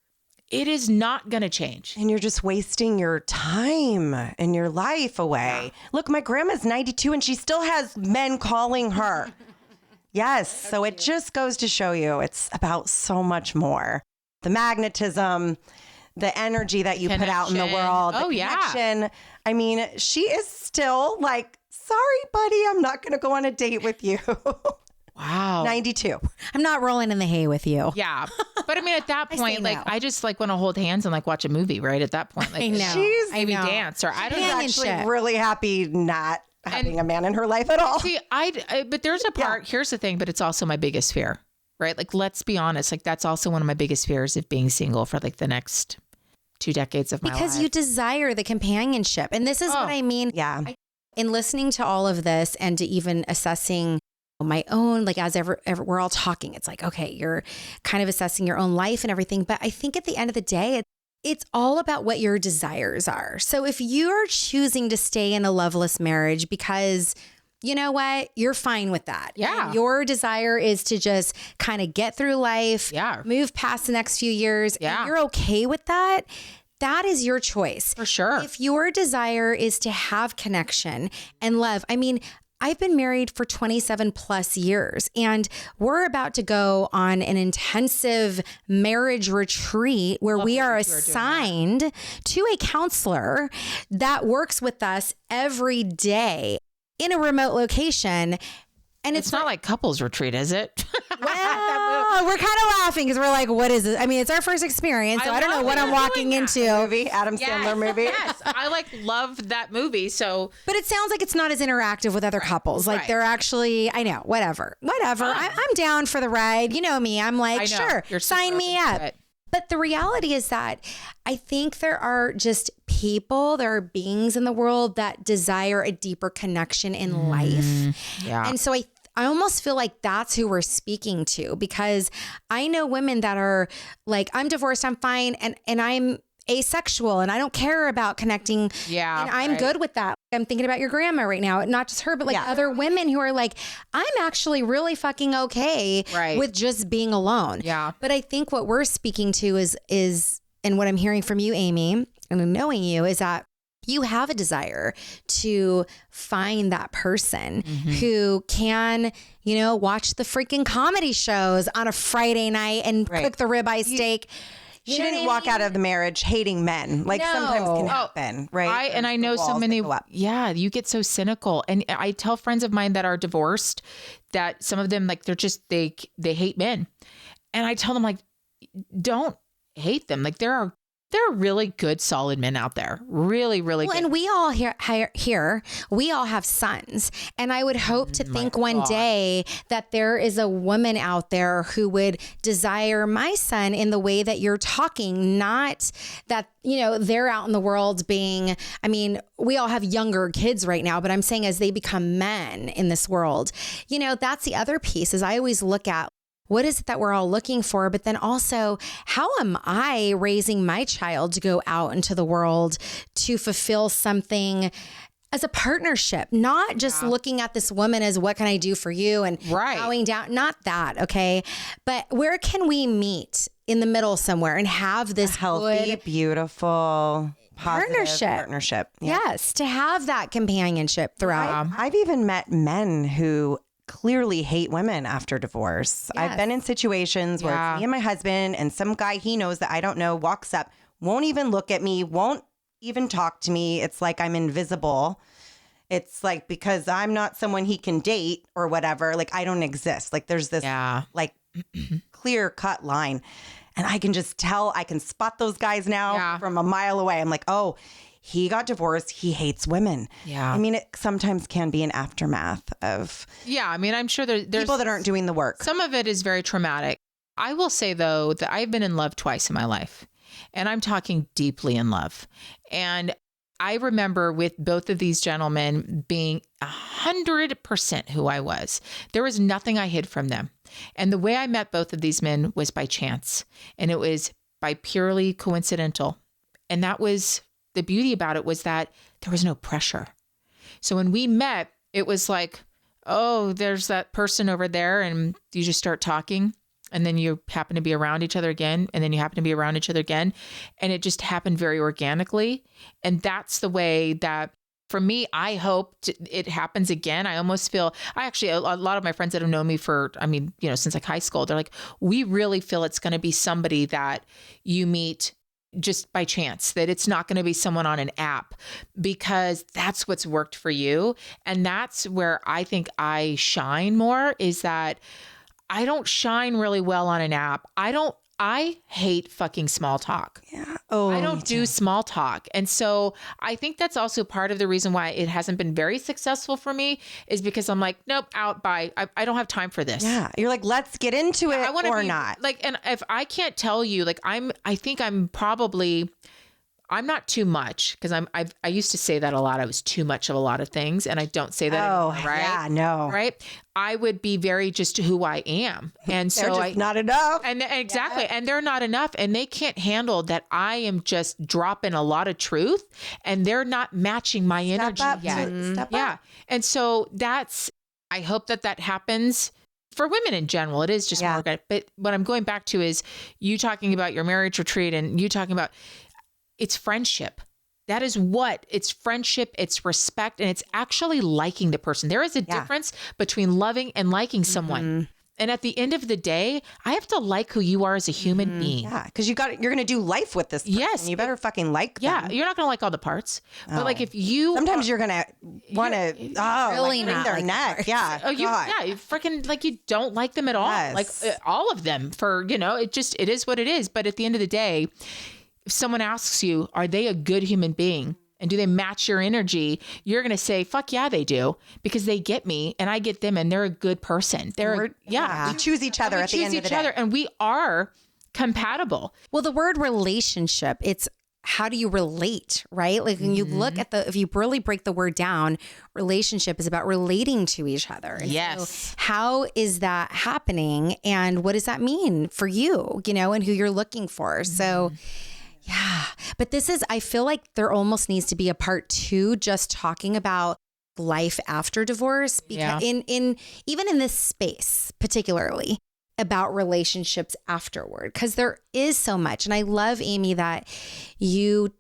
it is not going to change. And you're just wasting your time and your life away. Yeah. Look, my grandma's 92 and she still has men calling her. Yes. So it just goes to show you it's about so much more. The magnetism, the energy that you put out in the world. Oh, the connection. I mean, she is still like, sorry, buddy, I'm not going to go on a date with you. Wow. 92. I'm not rolling in the hay with you. Yeah. But I mean, at that point, like, I just like want to hold hands and like watch a movie, right? At that point, like, I know. She's maybe dance or I don't know. actually really happy not having a man in her life at all. See, but there's a part, here's the thing, but it's also my biggest fear, right? Like, let's be honest. Like, that's also one of my biggest fears of being single for like the next 2 decades of my life. Because you desire the companionship. And this is what I mean. Yeah. In listening to all of this and to even assessing my own, like as ever we're all talking, it's like, okay, you're kind of assessing your own life and everything. But I think at the end of the day, it's all about what your desires are. So if you're choosing to stay in a loveless marriage because you know what, you're fine with that. Yeah. And your desire is to just kind of get through life, move past the next few years. And you're okay with that. That is your choice. For sure. If your desire is to have connection and love, I mean, I've been married for 27 plus years and we're about to go on an intensive marriage retreat where we are assigned to a counselor that works with us every day in a remote location. And it's not like couples retreat, is it? Well, we're kind of laughing because we're like, what is it? I mean, it's our first experience, so I don't know what I'm walking into. Movie, Adam Sandler movie. Yes, I loved that movie. So, but it sounds like it's not as interactive with other couples. Like they're actually, I know, whatever. I'm down for the ride. You know me. I'm like, sure, sign me up. But the reality is that I think there are just there are beings in the world that desire a deeper connection in life. Yeah. And so I almost feel like that's who we're speaking to, because I know women that are like, I'm divorced, I'm fine, and I'm asexual and I don't care about connecting. Yeah. And I'm good with that. I'm thinking about your grandma right now, not just her, but like other women who are like, I'm actually really fucking okay with just being alone. Yeah. But I think what we're speaking to is, and what I'm hearing from you, Amy, and knowing you, is that you have a desire to find that person who can, watch the freaking comedy shows on a Friday night and cook the ribeye steak. She didn't walk out of the marriage hating men. Like sometimes can happen, right? I know so many. Yeah, you get so cynical. And I tell friends of mine that are divorced that some of them, like, they're just, they hate men. And I tell them, like, don't hate them. Like, there are really good, solid men out there. Really, really good. And we all here, we all have sons. And I would hope to think one day that there is a woman out there who would desire my son in the way that you're talking, not that, they're out in the world being, I mean, we all have younger kids right now, but I'm saying as they become men in this world, that's the other piece. Is I always look at, what is it that we're all looking for? But then also, how am I raising my child to go out into the world to fulfill something as a partnership, not just looking at this woman as what can I do for you and bowing down, not that. Okay. But where can we meet in the middle somewhere and have this healthy, beautiful partnership. Yeah. Yes. To have that companionship throughout. I've even met men who clearly hate women after divorce. Yes. I've been in situations where it's me and my husband and some guy he knows that I don't know walks up, won't even look at me, won't even talk to me. It's like I'm invisible. It's like because I'm not someone he can date or whatever, like I don't exist. Like there's this like clear cut line. And I can just tell, I can spot those guys now from a mile away. I'm like, oh, he got divorced. He hates women. Yeah. I mean, it sometimes can be an aftermath of. Yeah. I mean, I'm sure there's people that aren't doing the work. Some of it is very traumatic. I will say, though, that I've been in love twice in my life, and I'm talking deeply in love. And I remember with both of these gentlemen being 100% who I was. There was nothing I hid from them. And the way I met both of these men was by chance. And it was by purely coincidental. And that was the beauty about it, was that there was no pressure. So when we met, it was like, oh, there's that person over there. And you just start talking. And then you happen to be around each other again. And then you happen to be around each other again. And it just happened very organically. And that's the way that For me, I hope it happens again. I almost feel, a lot of my friends that have known me for, since like high school, they're like, we really feel it's going to be somebody that you meet just by chance, that it's not going to be someone on an app, because that's what's worked for you. And that's where I think I shine more, is that I don't shine really well on an app. I hate fucking small talk. Yeah. Oh, I don't do small talk. And so I think that's also part of the reason why it hasn't been very successful for me, is because I'm like, nope, out, bye. I don't have time for this. Yeah. You're like, let's get into it or not. Like, and if I can't tell you, like, I think I'm not too much, because I used to say that a lot. I was too much of a lot of things, and I don't say that anymore, right? Yeah, no. Right? I would be very just who I am. And so they're just not enough. And exactly. Yeah. And they're not enough. And they can't handle that I am just dropping a lot of truth, and they're not matching my energy yet. Step yeah. up. And so I hope that happens for women in general. It is just more good. But what I'm going back to is you talking about your marriage retreat, and you talking about, it's friendship. That is what it's friendship. It's respect. And it's actually liking the person. There is a difference between loving and liking someone. Mm-hmm. And at the end of the day, I have to like who you are as a human being. Yeah. Because you're going to do life with this person. Yes. You better fucking like them. Yeah. You're not going to like all the parts. But like, if you, sometimes you're going to want to, really wring not their like neck. parts. Yeah. Oh, you freaking, like, you don't like them at all. Yes. Like all of them, it is what it is. But at the end of the day, if someone asks you, are they a good human being? And do they match your energy? You're going to say, fuck yeah, they do, because they get me and I get them, and they're a good person. We choose each other at the end of the day. And we are compatible. Well, the word relationship, it's how do you relate, right? Like when you look at if you really break the word down, relationship is about relating to each other. And yes. So how is that happening? And what does that mean for you, and who you're looking for? So yeah, but I feel like there almost needs to be a part 2, just talking about life after divorce, because in even in this space, particularly about relationships afterward, because there is so much. And I love, Amy, that you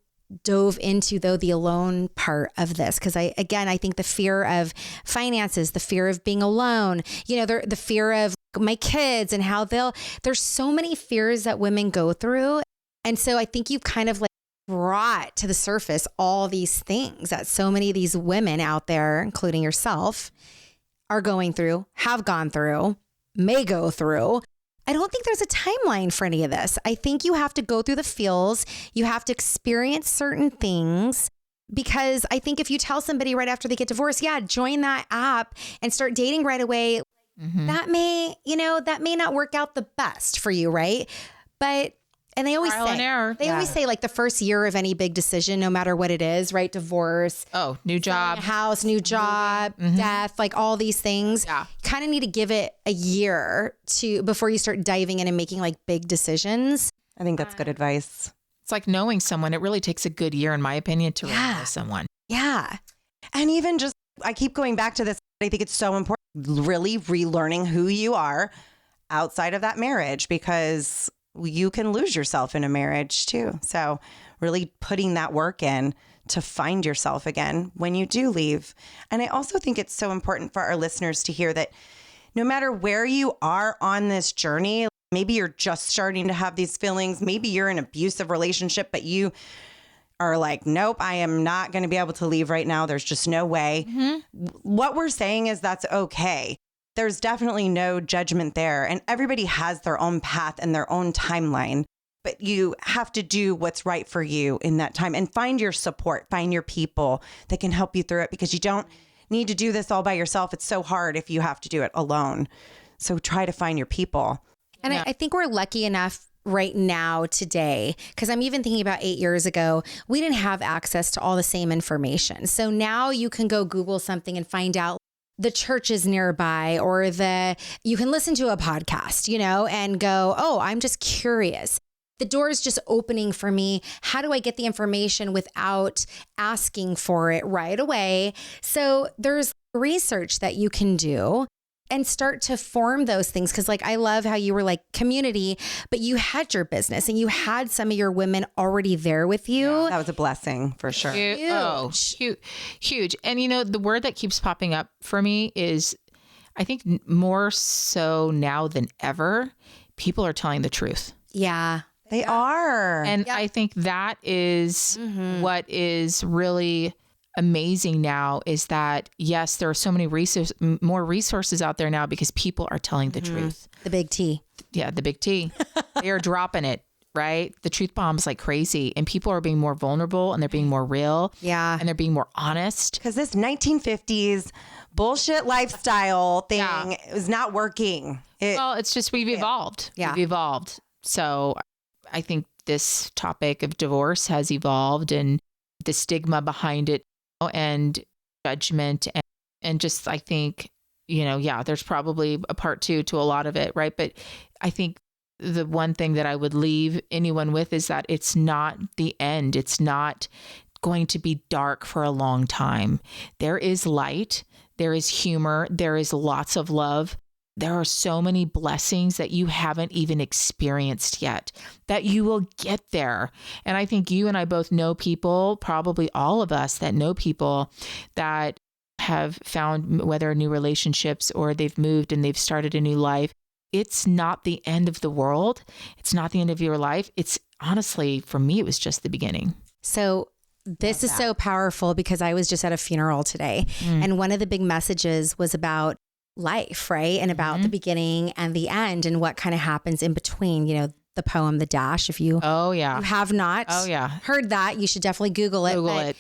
dove into the alone part of this, because I think the fear of finances, the fear of being alone, the fear of my kids and how there's so many fears that women go through. And so I think you've kind of like brought to the surface all these things that so many of these women out there, including yourself, are going through, have gone through, may go through. I don't think there's a timeline for any of this. I think you have to go through the feels. You have to experience certain things, because I think if you tell somebody right after they get divorced, join that app and start dating right away, that may not work out the best for you, right? And they always always say like the first year of any big decision, no matter what it is, right? Divorce. Oh, new job. House, new job, death, like all these things. Yeah. Kind of need to give it a year before you start diving in and making like big decisions. I think that's good advice. It's like knowing someone. It really takes a good year, in my opinion, to really know someone. Yeah. And even just, I keep going back to this. I think it's so important, really relearning who you are outside of that marriage, because you can lose yourself in a marriage too. So really putting that work in to find yourself again when you do leave. And I also think it's so important for our listeners to hear that no matter where you are on this journey, maybe you're just starting to have these feelings, maybe you're in an abusive relationship, but you are like, nope, I am not going to be able to leave right now. There's just no way. What we're saying is that's okay. There's definitely no judgment there. And everybody has their own path and their own timeline. But you have to do what's right for you in that time and find your support, find your people that can help you through it, because you don't need to do this all by yourself. It's so hard if you have to do it alone. So try to find your people. And I think we're lucky enough right now today, because I'm even thinking about 8 years ago, we didn't have access to all the same information. So now you can go Google something and find out the churches nearby, or you can listen to a podcast, and go, oh, I'm just curious. The door is just opening for me. How do I get the information without asking for it right away? So there's research that you can do. and start to form those things. Cause like, I love how you were like community, but you had your business and you had some of your women already there with you. Yeah, that was a blessing for sure. Huge. And the word that keeps popping up for me is, I think more so now than ever, people are telling the truth. Yeah. They are. And I think that is what is really amazing now, is that, yes, there are so many more resources out there now because people are telling the truth. The big T. Yeah, the big T. They are dropping it, right? The truth bombs like crazy, and people are being more vulnerable and they're being more real. Yeah. And they're being more honest. Because this 1950s bullshit lifestyle thing is not working. It's just we've evolved. Yeah. We've evolved. So I think this topic of divorce has evolved, and the stigma behind it and judgment and just, I think, there's probably a part two to a lot of it, right? But I think the one thing that I would leave anyone with is that it's not the end. It's not going to be dark for a long time. There is light. There is humor. There is lots of love. There are so many blessings that you haven't even experienced yet, that you will get there. And I think you and I both know people, probably all of us that know people that have found, whether new relationships or they've moved and they've started a new life. It's not the end of the world. It's not the end of your life. It's honestly, for me, it was just the beginning. So this is so powerful because I was just at a funeral today. And one of the big messages was about life, right? And about the beginning and the end and what kind of happens in between, the poem, The Dash. If you you have not heard that, you should definitely Google it.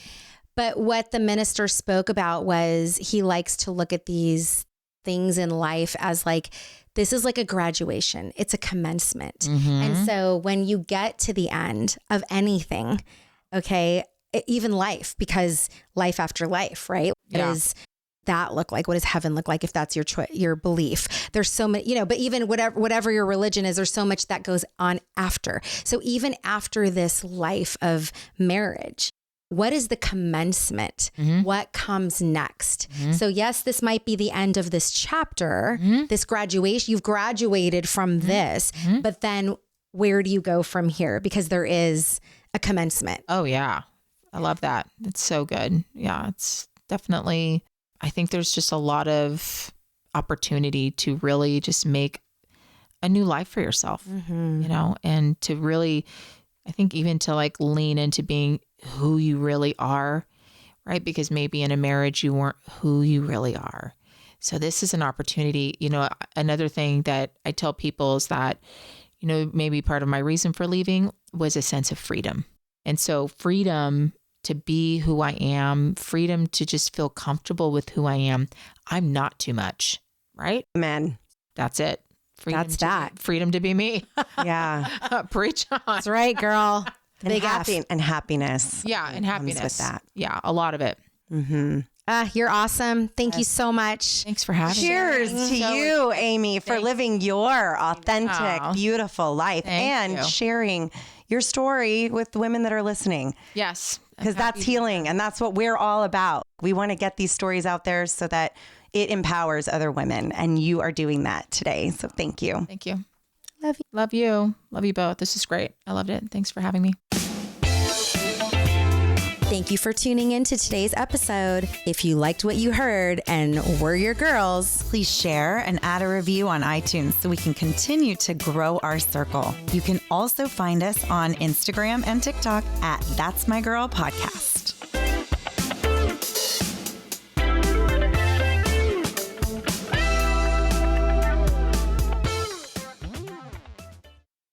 But what the minister spoke about was he likes to look at these things in life as like, this is like a graduation. It's a commencement. And so when you get to the end of anything, even life, because life after life, right? What does that look like? What does heaven look like if that's your belief? There's so many, but even whatever your religion is, there's so much that goes on after. So even after this life of marriage, what is the commencement? What comes next? So yes, this might be the end of this chapter, this graduation. You've graduated from this, but then where do you go from here? Because there is a commencement. Oh yeah. I love that. It's so good. Yeah. It's definitely, I think there's just a lot of opportunity to really just make a new life for yourself, and to really, I think even to like lean into being who you really are, right? Because maybe in a marriage you weren't who you really are. So this is an opportunity. Another thing that I tell people is that, maybe part of my reason for leaving was a sense of freedom. And so freedom to be who I am, freedom to just feel comfortable with who I am. I'm not too much, right? Amen. That's it. Freedom to be me. Yeah. Preach on. That's right, girl. And happiness. Yeah, and happiness. With that. Yeah, a lot of it. You're awesome. Thank you so much. Thanks for having me. Cheers to you, Amy, for living your authentic, beautiful life and sharing your story with the women that are listening. Yes. Because that's healing, and that's what we're all about. We want to get these stories out there so that it empowers other women, and you are doing that today. So thank you. Thank you. Love you. Love you. Love you both. This is great. I loved it. Thanks for having me. Thank you for tuning in to today's episode. If you liked what you heard and we're your girls, please share and add a review on iTunes so we can continue to grow our circle. You can also find us on Instagram and TikTok at That's My Girl Podcast.